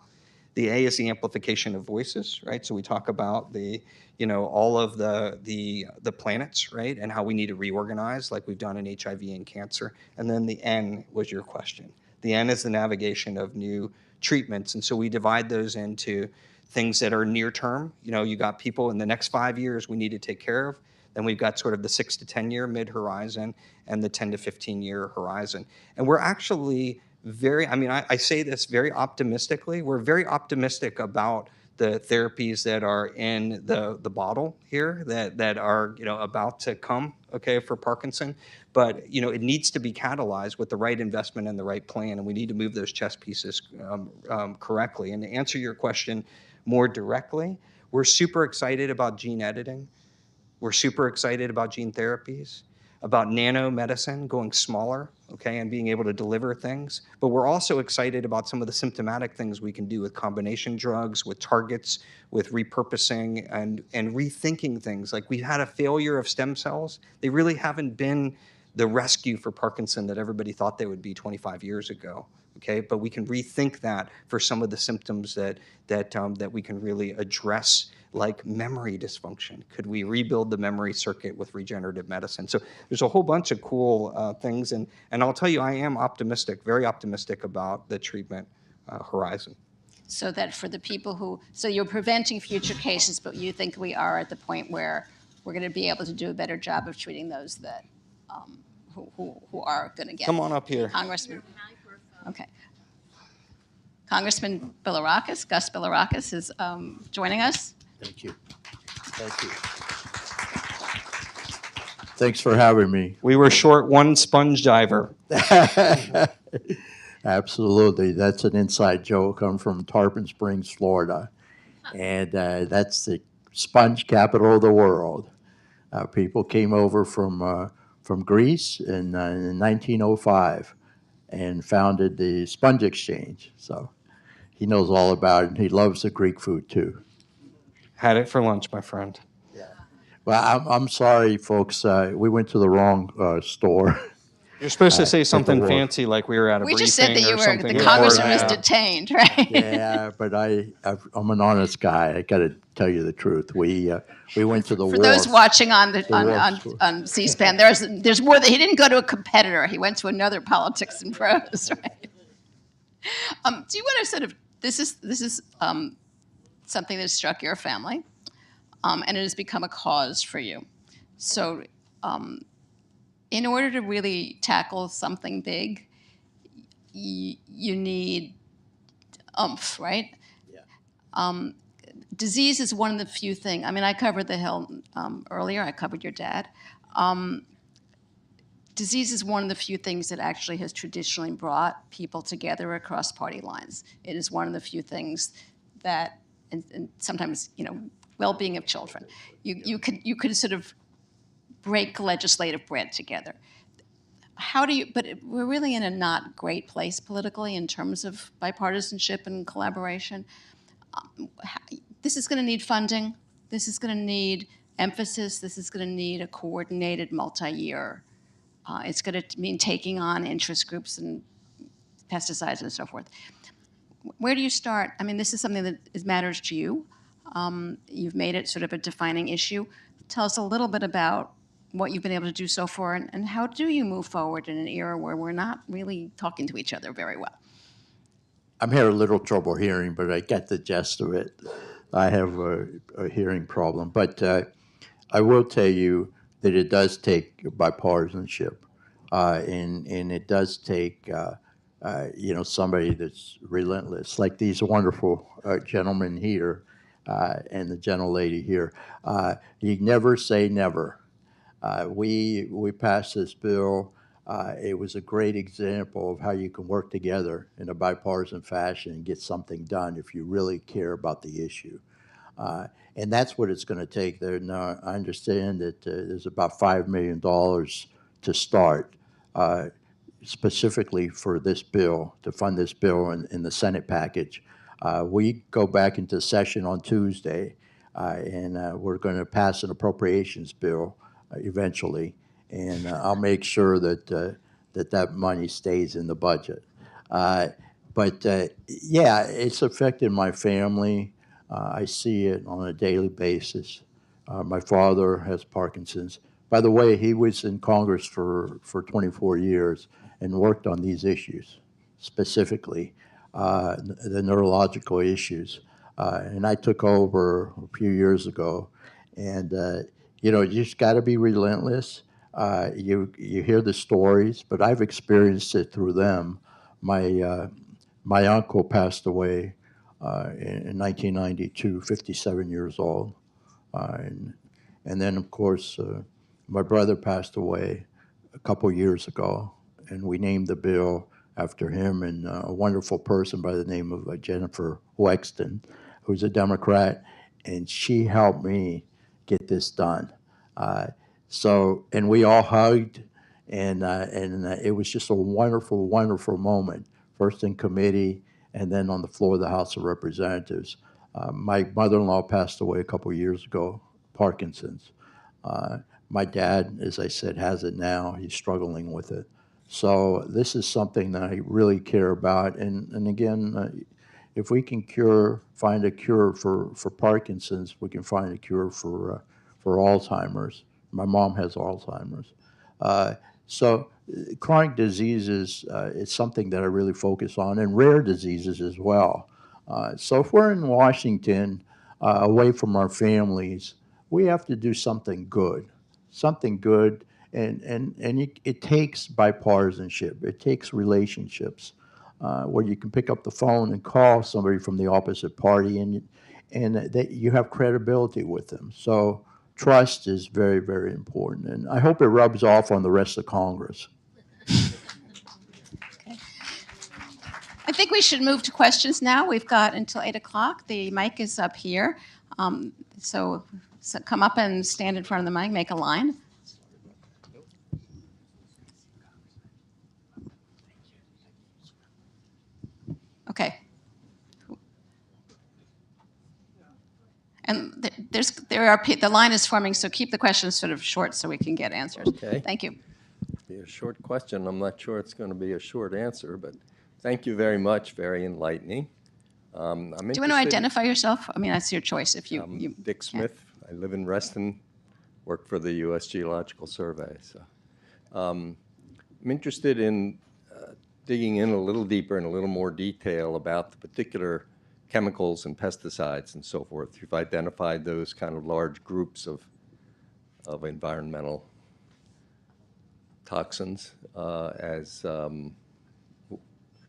The A is the amplification of voices, right? So we talk about all of the planets, right? And how we need to reorganize, like we've done in HIV and cancer. And then the N was your question. The N is the navigation of new treatments. And so we divide those into things that are near term. You got people in the next 5 years we need to take care of. Then we've got sort of the 6 to 10 year mid horizon and the 10 to 15 year horizon. And we're actually I say this very optimistically. We're very optimistic about the therapies that are in the bottle here that are about to come, okay, for Parkinson. But it needs to be catalyzed with the right investment and the right plan, and we need to move those chess pieces correctly. And to answer your question more directly, we're super excited about gene editing. We're super excited about gene therapies, about nanomedicine going smaller, okay, and being able to deliver things. But we're also excited about some of the symptomatic things we can do with combination drugs, with targets, with repurposing and rethinking things. Like, we had a failure of stem cells. They really haven't been the rescue for Parkinson that everybody thought they would be 25 years ago. Okay, but we can rethink that for some of the symptoms that we can really address, like memory dysfunction. Could we rebuild the memory circuit with regenerative medicine? So there's a whole bunch of cool things, and I'll tell you, I am optimistic, very optimistic about the treatment horizon. So that for the people so you're preventing future cases, but you think we are at the point where we're going to be able to do a better job of treating those that who are going to get. Come on up here. Congressman. Okay. Congressman Bilirakis, Gus Bilirakis is joining us. Thank you. Thank you. Thanks for having me. We were short one sponge diver. Absolutely. That's an inside joke. I'm from Tarpon Springs, Florida, and that's the sponge capital of the world. People came over from Greece in 1905 and founded the Sponge Exchange. So he knows all about it, and he loves the Greek food too. Had it for lunch, my friend. Yeah. Well, I'm sorry, folks. We went to the wrong store. You're supposed to say something war. fancy, like we were at a We briefing just said that or something. the congressman Or, was detained, right? Yeah, but I'm an honest guy. I got to tell you the truth. We went to the For war. those watching on war. on C-SPAN, there's more that he didn't go to a competitor. He went to another Politics and Prose, right? Do you want to sort of this is something that struck your family, and it has become a cause for you. So, in order to really tackle something big, you need oomph, right? Yeah. Disease is one of the few things. I mean, I covered the Hill earlier. I covered your dad. Disease is one of the few things that actually has traditionally brought people together across party lines. It is one of the few things that, and sometimes, well-being of children. You could sort of break legislative bread together. But we're really in a not great place politically in terms of bipartisanship and collaboration. This is going to need funding. This is going to need emphasis. This is going to need a coordinated multi-year. It's going to mean taking on interest groups and pesticides and so forth. Where do you start? I mean, this is something that matters to you. You've made it sort of a defining issue. Tell us a little bit about what you've been able to do so far, and how do you move forward in an era where we're not really talking to each other very well? I'm having a little trouble hearing, but I get the gist of it. I have a hearing problem. But I will tell you that it does take bipartisanship, and it does take somebody that's relentless, like these wonderful gentlemen here. and the gentlelady here. You never say never. We passed this bill. It was a great example of how you can work together in a bipartisan fashion and get something done if you really care about the issue. And that's what it's going to take there. Now, I understand that there's about $5 million to start, specifically for this bill, to fund this bill in the Senate package. We go back into session on Tuesday, and we're going to pass an appropriations bill eventually, and I'll make sure that that money stays in the budget. But yeah, it's affected my family. I see it on a daily basis. My father has Parkinson's. By the way, he was in Congress for 24 years and worked on these issues, specifically the neurological issues. And I took over a few years ago. And, you know, you just got to be relentless. You hear the stories, but I've experienced it through them. My uncle passed away in 1992, 57 years old. And then, of course, my brother passed away a couple years ago, and we named the bill after him and a wonderful person by the name of Jennifer Wexton, who's a Democrat, and she helped me get this done. And we all hugged, and it was just a wonderful, wonderful moment, first in committee and then on the floor of the House of Representatives. My mother-in-law passed away a couple years ago, Parkinson's. My dad, as I said, has it now. He's struggling with it. So this is something that I really care about. And again, if we can find a cure for Parkinson's, we can find a cure for Alzheimer's. My mom has Alzheimer's. So chronic diseases is something that I really focus on, and rare diseases as well. So if we're in Washington, away from our families, we have to do something good, and it takes bipartisanship. It takes relationships where you can pick up the phone and call somebody from the opposite party, and that you have credibility with them. So trust is very, very important, and I hope it rubs off on the rest of Congress. I think we should move to questions now. We've got until 8 o'clock. The mic is up here. So come up and stand in front of the mic, make a line. Okay. And the line is forming, so keep the questions sort of short so we can get answers. Okay. Thank you. Be a short question. I'm not sure it's going to be a short answer, but thank you very much. Very enlightening. Do you want to identify yourself? I mean, that's your choice. If you, I'm Dick Smith. I live in Reston, work for the U.S. Geological Survey. So I'm interested in digging in a little deeper in a little more detail about the particular chemicals and pesticides and so forth. You've identified those kind of large groups of environmental toxins as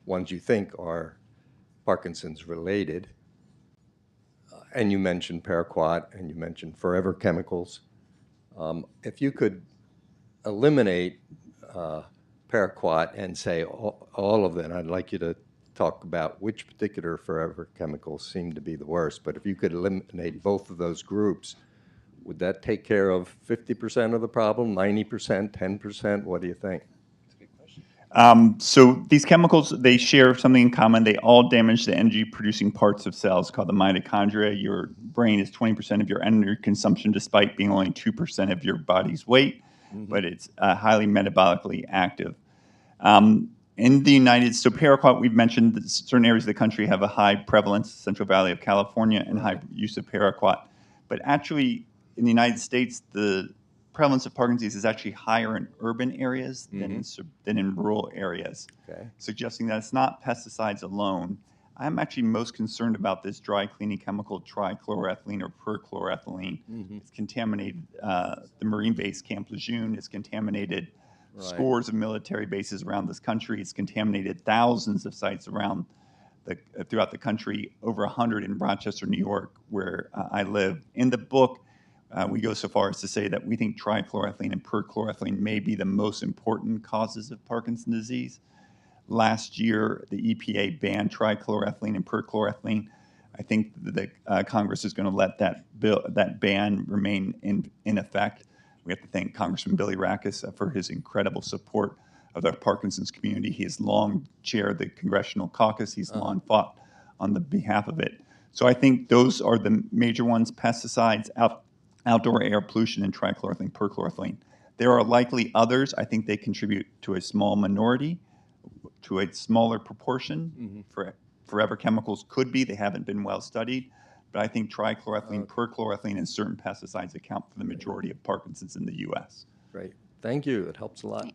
ones you think are Parkinson's related. And you mentioned paraquat and you mentioned forever chemicals. If you could eliminate paraquat and say all of them, I'd like you to talk about which particular forever chemicals seem to be the worst. But if you could eliminate both of those groups, would that take care of 50% of the problem, 90%, 10%? What do you think? So these chemicals, they share something in common. They all damage the energy-producing parts of cells called the mitochondria. Your brain is 20% of your energy consumption, despite being only 2% of your body's weight, but it's highly metabolically active. In the so paraquat, we've mentioned that certain areas of the country have a high prevalence, Central Valley of California, and high use of paraquat. But actually, in the United States, the prevalence of Parkinson's is actually higher in urban areas than in rural areas, suggesting that it's not pesticides alone. I'm actually most concerned about this dry cleaning chemical trichloroethylene or perchloroethylene. It's contaminated the Marine base Camp Lejeune. It's contaminated scores of military bases around this country. It's contaminated thousands of sites around throughout the country, over 100 in Rochester, New York, where I live. In the book, we go so far as to say that we think trichloroethylene and perchloroethylene may be the most important causes of Parkinson's disease. Last year, the EPA banned trichloroethylene and perchloroethylene. I think the Congress is going to let that ban remain in effect. We have to thank Congressman Billy Rackus for his incredible support of the Parkinson's community. He has long chaired the Congressional Caucus. He's long fought on the behalf of it. So I think those are the major ones: pesticides, outdoor air pollution, and trichloroethylene, perchloroethylene. There are likely others. I think they contribute to a small minority, to a smaller proportion. Forever chemicals could be. They haven't been well studied. But I think trichloroethylene, perchloroethylene, and certain pesticides account for the majority of Parkinson's in the U.S. Great. Thank you. That helps a lot.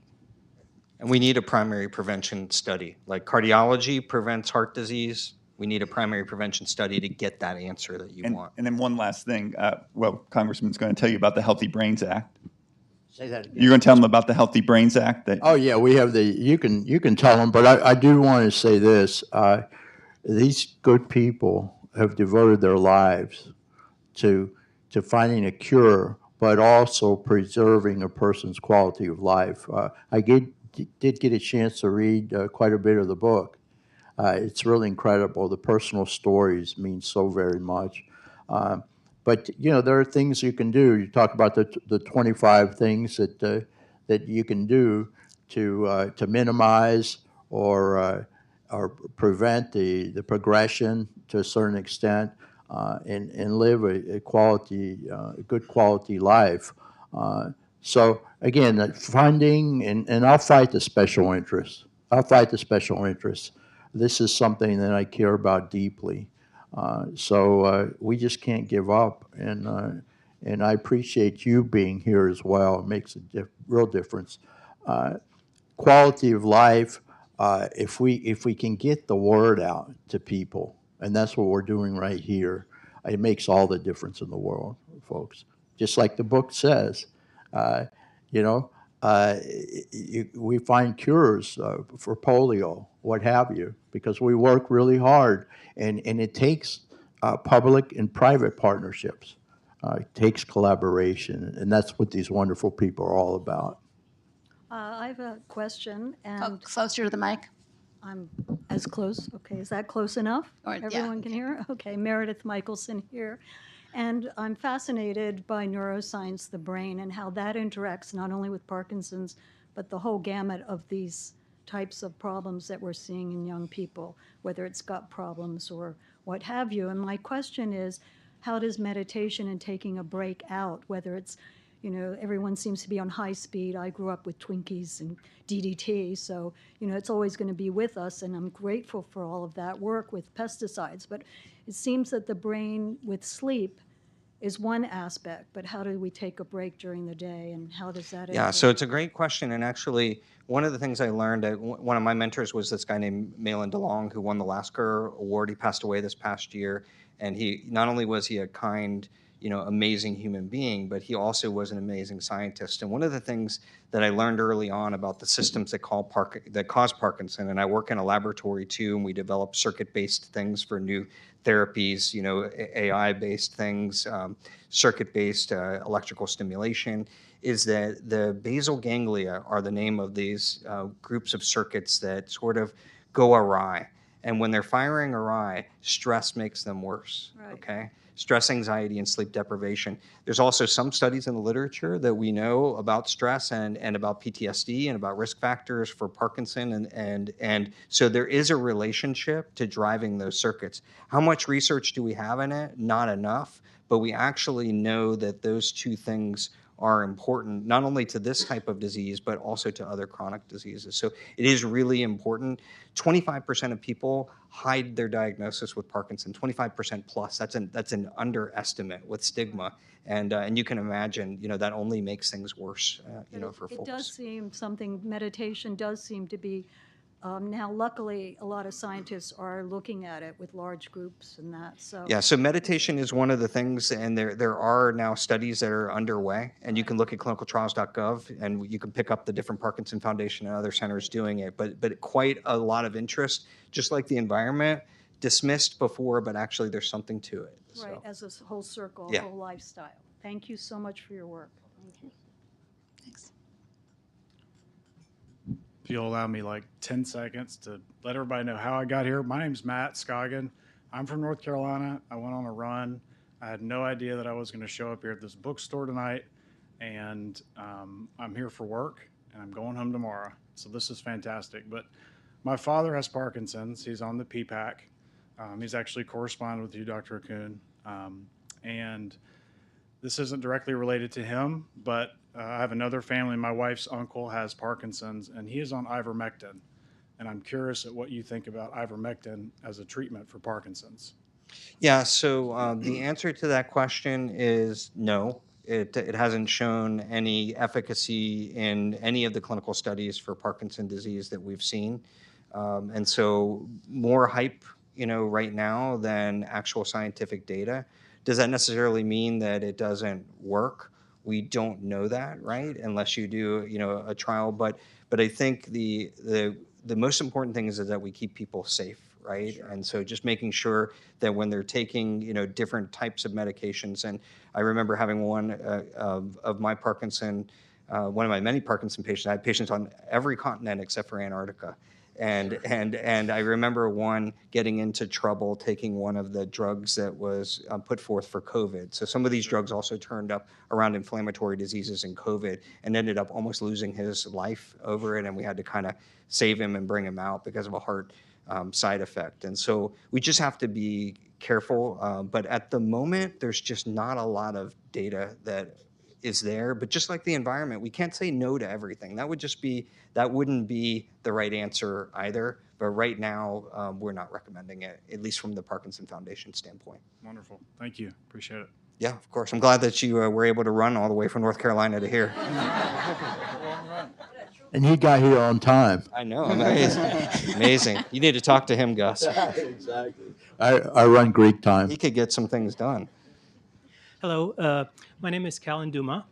And we need a primary prevention study. Like cardiology prevents heart disease. We need a primary prevention study to get that answer that you want. And then one last thing. Congressman's going to tell you about the Healthy Brains Act. Say that again. You're going to tell them about the Healthy Brains Act? Oh yeah, we have you can tell them, but I do want to say this. These good people have devoted their lives to finding a cure, but also preserving a person's quality of life. I did get a chance to read quite a bit of the book. It's really incredible. The personal stories mean so very much. But there are things you can do. You talk about the 25 things that you can do to minimize or prevent the progression to a certain extent, and live a good quality life. So again, funding, and I'll fight the special interests. This is something that I care about deeply. So we just can't give up, and I appreciate you being here as well. It makes a real difference. Quality of life. If we can get the word out to people, and that's what we're doing right here, it makes all the difference in the world, folks. Just like the book says, we find cures for polio, what have you, because we work really hard, and it takes public and private partnerships. It takes collaboration, and that's what these wonderful people are all about. I have a question, Oh, and closer to the mic. I'm as close. Okay, is that close enough? Or- yeah, Everyone can hear? Okay, Meredith Michelson here. And I'm fascinated by neuroscience, the brain, and how that interacts not only with Parkinson's, but the whole gamut of these types of problems that we're seeing in young people, whether it's gut problems or what have you. And my question is, how does meditation and taking a break out, whether it's, everyone seems to be on high speed. I grew up with Twinkies and DDT, so, it's always going to be with us, and I'm grateful for all of that work with pesticides. But it seems that the brain with sleep is one aspect, but how do we take a break during the day, and how does that Yeah, so it's a great question. And actually, one of the things I learned, one of my mentors was this guy named Malin DeLong, who won the Lasker Award. He passed away this past year. And he, not only was he a kind, amazing human being, but he also was an amazing scientist. And one of the things that I learned early on about the systems that cause Parkinson, and I work in a laboratory too, and we develop circuit-based things for new therapies, AI-based things, circuit-based electrical stimulation, is that the basal ganglia are the name of these groups of circuits that sort of go awry. And when they're firing awry, stress makes them worse, okay? Stress, anxiety, and sleep deprivation. There's also some studies in the literature that we know about stress and about PTSD and about risk factors for Parkinson. And so there is a relationship to driving those circuits. How much research do we have in it? Not enough, but we actually know that those two things are important, not only to this type of disease, but also to other chronic diseases. So it is really important. 25% of people hide their diagnosis with Parkinson, 25% plus. That's an underestimate with stigma. And you can imagine, that only makes things worse, for folks. It does seem meditation does seem to be, now luckily a lot of scientists are looking at it with large groups and that, so. Yeah, so meditation is one of the things, and there are now studies that are underway, and you can look at clinicaltrials.gov, and you can pick up the different Parkinson Foundation and other centers doing it, but quite a lot of interest. Just like the environment, dismissed before, but actually there's something to it. Right, So, as a whole circle, Yeah. a whole lifestyle. Thank you so much for your work. Thank you. Thanks. If you'll allow me like 10 seconds to let everybody know how I got here. My name's Matt Scoggin. I'm from North Carolina. I went on a run. I had no idea that I was going to show up here at this bookstore tonight. And I'm here for work, and I'm going home tomorrow. So this is fantastic. But my father has Parkinson's. He's on the PPAC. He's actually corresponded with you, Dr. Okun. And this isn't directly related to him, but I have another family. My wife's uncle has Parkinson's, and he is on ivermectin. And I'm curious at what you think about ivermectin as a treatment for Parkinson's. yeah, so the answer to that question is no. It hasn't shown any efficacy in any of the clinical studies for Parkinson's disease that we've seen. And so more hype, right now than actual scientific data. Does that necessarily mean that it doesn't work? We don't know that, right? Unless you do, a trial. But I think the most important thing is that we keep people safe, right? Sure. And so just making sure that when they're taking, different types of medications, and I remember having one of my Parkinson, one of my many Parkinson patients. I had patients on every continent except for Antarctica. And I remember one getting into trouble taking one of the drugs that was put forth for COVID. So some of these drugs also turned up around inflammatory diseases and COVID, and ended up almost losing his life over it. And we had to kind of save him and bring him out because of a heart side effect. And so we just have to be careful. But at the moment, there's just not a lot of data that is there. But just like the environment, we can't say no to everything. That wouldn't be the right answer either. But right now, we're not recommending it, at least from the Parkinson Foundation standpoint. Wonderful. Thank you. Appreciate it. Yeah, of course. I'm glad that you were able to run all the way from North Carolina to here. And he got here on time. I know. Amazing. Amazing. You need to talk to him, Gus. Exactly. I run Greek time. He could get some things done. Hello, my name is Callan Duma.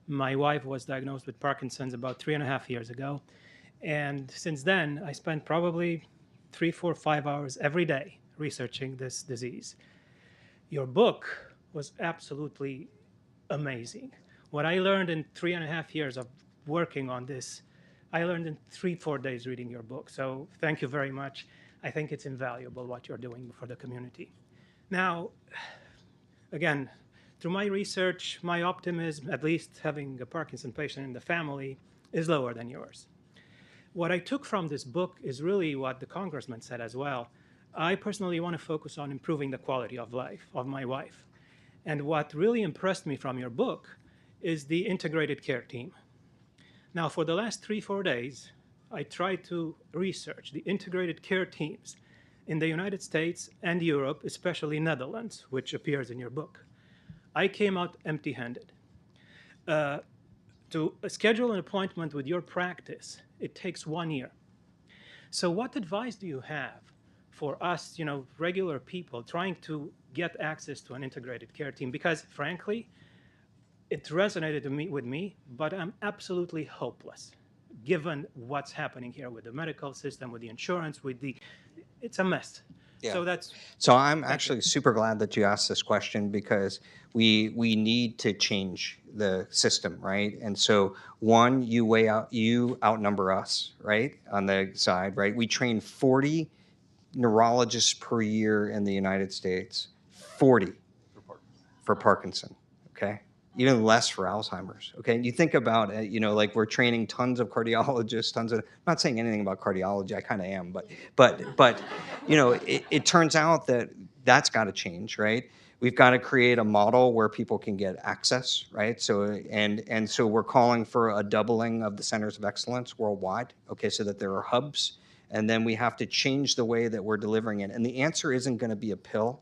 My wife was diagnosed with Parkinson's about 3.5 years ago. And since then, I spent probably 3, 4, 5 hours every day researching this disease. Your book was absolutely amazing. What I learned in 3.5 years of working on this, I learned in 3, 4 days reading your book. So thank you very much. I think it's invaluable what you're doing for the community. Now, again, through my research, my optimism, at least having a Parkinson patient in the family, is lower than yours. What I took from this book is really what the congressman said as well. I personally want to focus on improving the quality of life of my wife. And what really impressed me from your book is the integrated care team. Now, for the last 3, 4 days, I tried to research the integrated care teams in the United States and Europe, especially Netherlands, which appears in your book. I came out empty-handed. To schedule an appointment with your practice, it takes 1 year. So what advice do you have for us, regular people trying to get access to an integrated care team? Because frankly, it resonated with me, but I'm absolutely hopeless given what's happening here with the medical system, with the insurance, it's a mess. Yeah. So I'm actually super glad that you asked this question, because we need to change the system, right? And so one, you outnumber us, right? On the side, right? We train 40 neurologists per year in the United States, 40 for Parkinson, okay? Even less for Alzheimer's, okay? And you think about it, like we're training tons of cardiologists, I'm not saying anything about cardiology, I kind of am, but it turns out that that's got to change, right? We've got to create a model where people can get access, right? So, and so we're calling for a doubling of the centers of excellence worldwide, okay, so that there are hubs, and then we have to change the way that we're delivering it. And the answer isn't going to be a pill,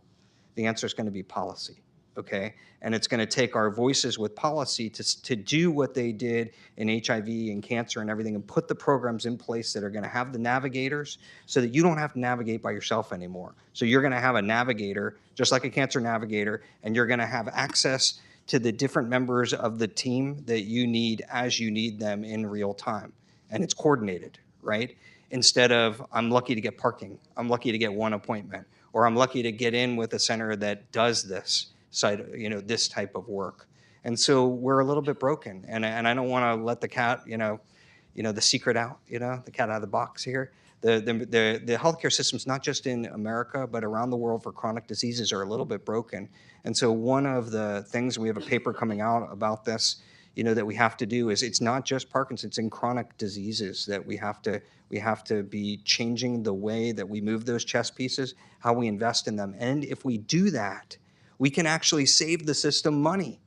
the answer is going to be policy. Okay, and it's going to take our voices with policy to do what they did in HIV and cancer and everything, and put the programs in place that are going to have the navigators, so that you don't have to navigate by yourself anymore. So you're going to have a navigator, just like a cancer navigator, and you're going to have access to the different members of the team that you need as you need them in real time. And it's coordinated, right? Instead of, I'm lucky to get parking, I'm lucky to get one appointment, or I'm lucky to get in with a center that does this this type of work. And so we're a little bit broken, and I don't want to let the cat, the secret out, the cat out of the box here. The healthcare systems, not just in America, but around the world for chronic diseases, are a little bit broken. And so one of the things, we have a paper coming out about this, that we have to do is, it's not just Parkinson's, it's in chronic diseases that we have to be changing the way that we move those chess pieces, how we invest in them. And if we do that, we can actually save the system money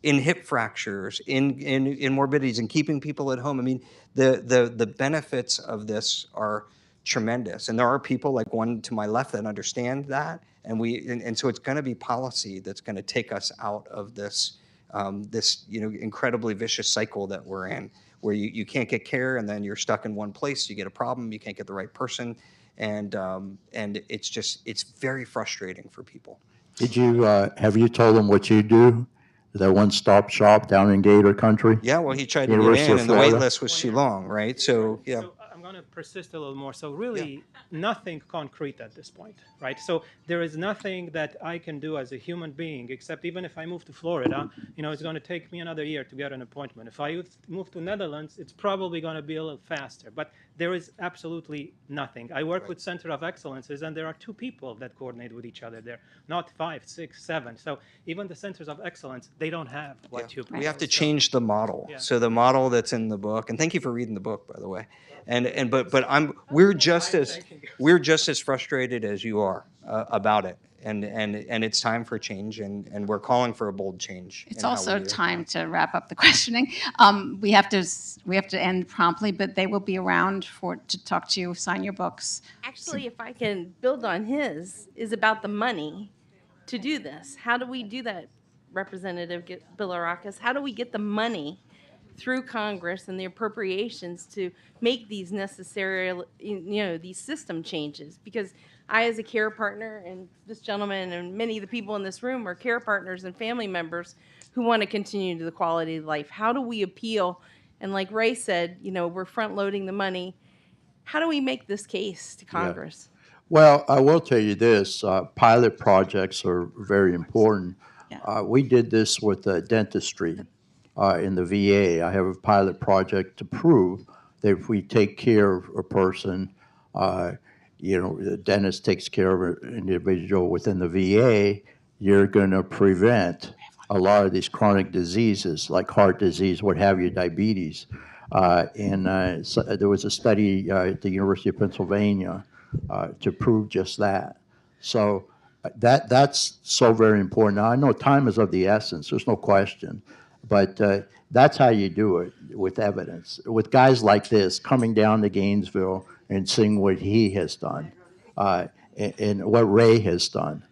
in hip fractures, in morbidities, and keeping people at home. I mean, the benefits of this are tremendous, and there are people like one to my left that understand that, and so it's going to be policy that's going to take us out of this incredibly vicious cycle that we're in, where you can't get care, and then you're stuck in one place. You get a problem, you can't get the right person, and it's very frustrating for people. Did you have you told them what you do? That one-stop shop down in Gator Country? Yeah, well, he tried to University get in, of and the wait Florida? list was too long, right? So, yeah. So I'm going to persist a little more. So really, nothing concrete at this point, right? So there is nothing that I can do as a human being, except even if I move to Florida, it's going to take me another year to get an appointment. If I move to Netherlands, it's probably going to be a little faster. But there is absolutely nothing. I work with Center of Excellences, and there are 2 people that coordinate with each other there, not 5, 6, 7. So even the Centers of Excellence, they don't have what you We have to change the model. Yeah. So the model that's in the book, and thank you for reading the book, by the way. But we're just as frustrated as you are about it, and it's time for change, and we're calling for a bold change. It's in how also we do it. time to wrap up the questioning. We have to end promptly, but they will be around to talk to you, sign your books. Actually, if I can build on his, is about the money to do this. How do we do that, Representative Bilirakis? How do we get the money through Congress and the appropriations to make these necessary, these system changes? Because I, as a care partner, and this gentleman and many of the people in this room are care partners and family members who want to continue to the quality of life. How do we appeal? And like Ray said, we're front loading the money. How do we make this case to Congress? Well, I will tell you this, pilot projects are very important. Yeah. We did this with dentistry in the VA. I have a pilot project to prove that if we take care of a person, the dentist takes care of an individual within the VA, you're going to prevent a lot of these chronic diseases like heart disease, what have you, diabetes. So there was a study at the University of Pennsylvania to prove just that. So that's so very important. Now, I know time is of the essence, there's no question, but that's how you do it, with evidence. With guys like this coming down to Gainesville and seeing what he has done and what Ray has done,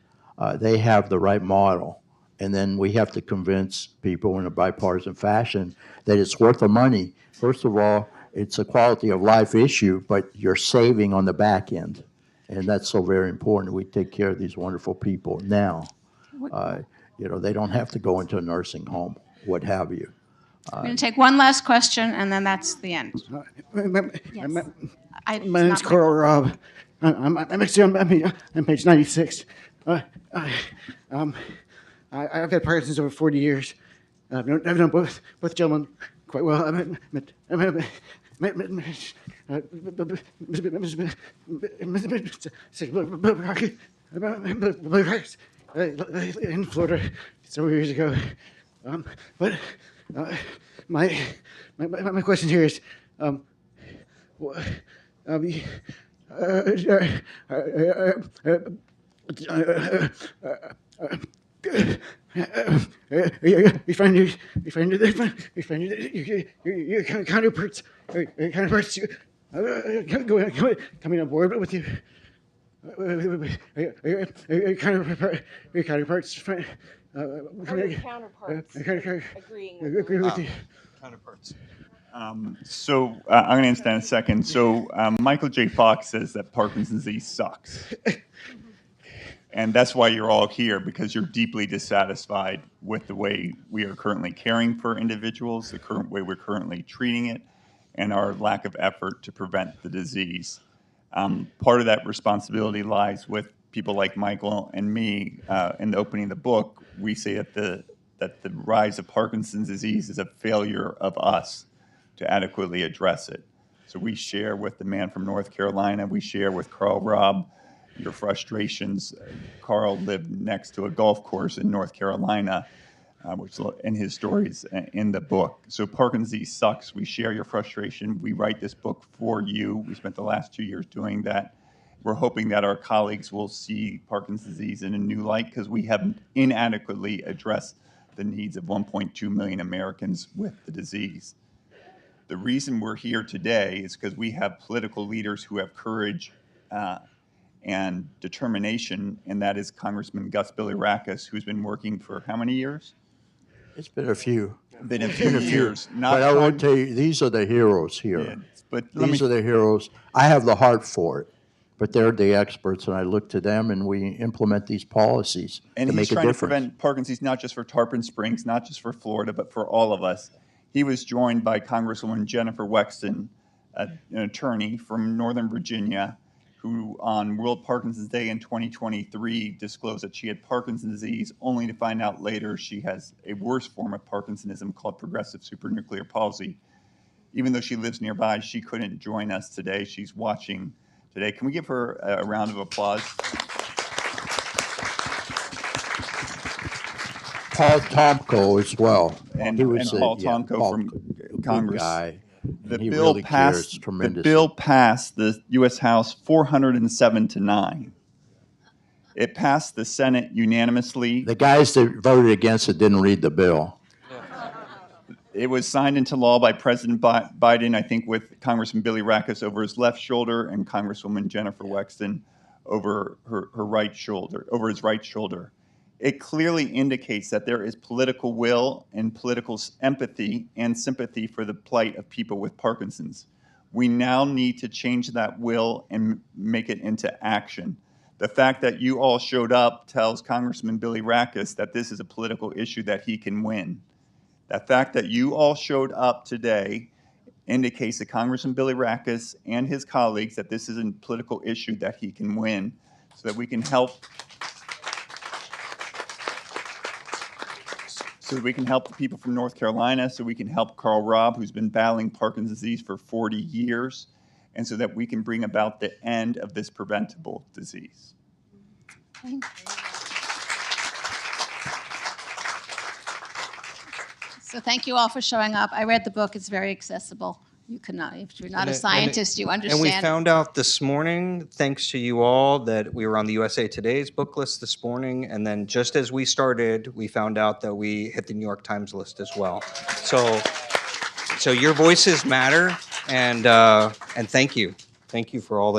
they have the right model. And then we have to convince people in a bipartisan fashion that it's worth the money. First of all, it's a quality of life issue, but you're saving on the back end. And that's so very important. We take care of these wonderful people now. They don't have to go into a nursing home, what have you. We're going to take one last question, and then that's the end. My It's name's not Coral Rob. I'm actually on page 96. I've had Parkinson's over 40 years. I've known both gentlemen quite well. In Florida several years ago. But my question here is, we find your counterparts coming on board with you. Your counterparts Agreeing agree with you. Counterparts. So I'm going to answer that in a second. So Michael J. Fox says that Parkinson's disease sucks. And that's why you're all here, because you're deeply dissatisfied with the way we are currently caring for individuals, the current way we're currently treating it, and our lack of effort to prevent the disease. Part of that responsibility lies with people like Michael and me, in the opening of the book, we say that the rise of Parkinson's disease is a failure of us to adequately address it. So we share with the man from North Carolina, we share with Carl Robb your frustrations. Carl lived next to a golf course in North Carolina, which in his stories in the book. So Parkinson's disease sucks. We share your frustration. We write this book for you. We spent the last 2 years doing that. We're hoping that our colleagues will see Parkinson's disease in a new light because we have inadequately addressed the needs of 1.2 million Americans with the disease. The reason we're here today is because we have political leaders who have courage and determination, and that is Congressman Gus Bilirakis, who's been working for how many years? It's been a few. Been a few years. But I will tell you, these are the heroes here. Yeah, but These are the heroes. I have the heart for it, but they're the experts, and I look to them, and we implement these policies and to make he's a trying to difference. prevent Parkinson's not just for Tarpon Springs, not just for Florida, but for all of us. He was joined by Congresswoman Jennifer Wexton, an attorney from Northern Virginia, who on World Parkinson's Day in 2023 disclosed that she had Parkinson's disease, only to find out later she has a worse form of Parkinsonism called progressive supranuclear palsy. Even though she lives nearby, she couldn't join us today. She's watching today. Can we give her a round of applause? Paul Tomko as well. And, He was and Paul Tomko from good Congress. guy. The He bill really cares passed. The tremendously. bill passed the U.S. House 407-9. It passed the Senate unanimously. The guys that voted against it didn't read the bill. It was signed into law by President Biden, I think, with Congressman Bilirakis over his left shoulder and Congresswoman Jennifer Wexton over her right shoulder, over his right shoulder. It clearly indicates that there is political will and political empathy and sympathy for the plight of people with Parkinson's. We now need to change that will and make it into action. The fact that you all showed up tells Congressman Bilirakis that this is a political issue that he can win. The fact that you all showed up today indicates that Congressman Bilirakis and his colleagues that this is a political issue that he can win so that we can help the people from North Carolina, so we can help Carl Robb, who's been battling Parkinson's disease for 40 years, and so that we can bring about the end of this preventable disease. So thank you all for showing up. I read the book. It's very accessible. You cannot, if you're not a scientist, you understand. And we found out this morning, thanks to you all, that we were on the USA Today's book list this morning. And then just as we started, we found out that we hit the New York Times list as well. So your voices matter, and thank you. Thank you for all that.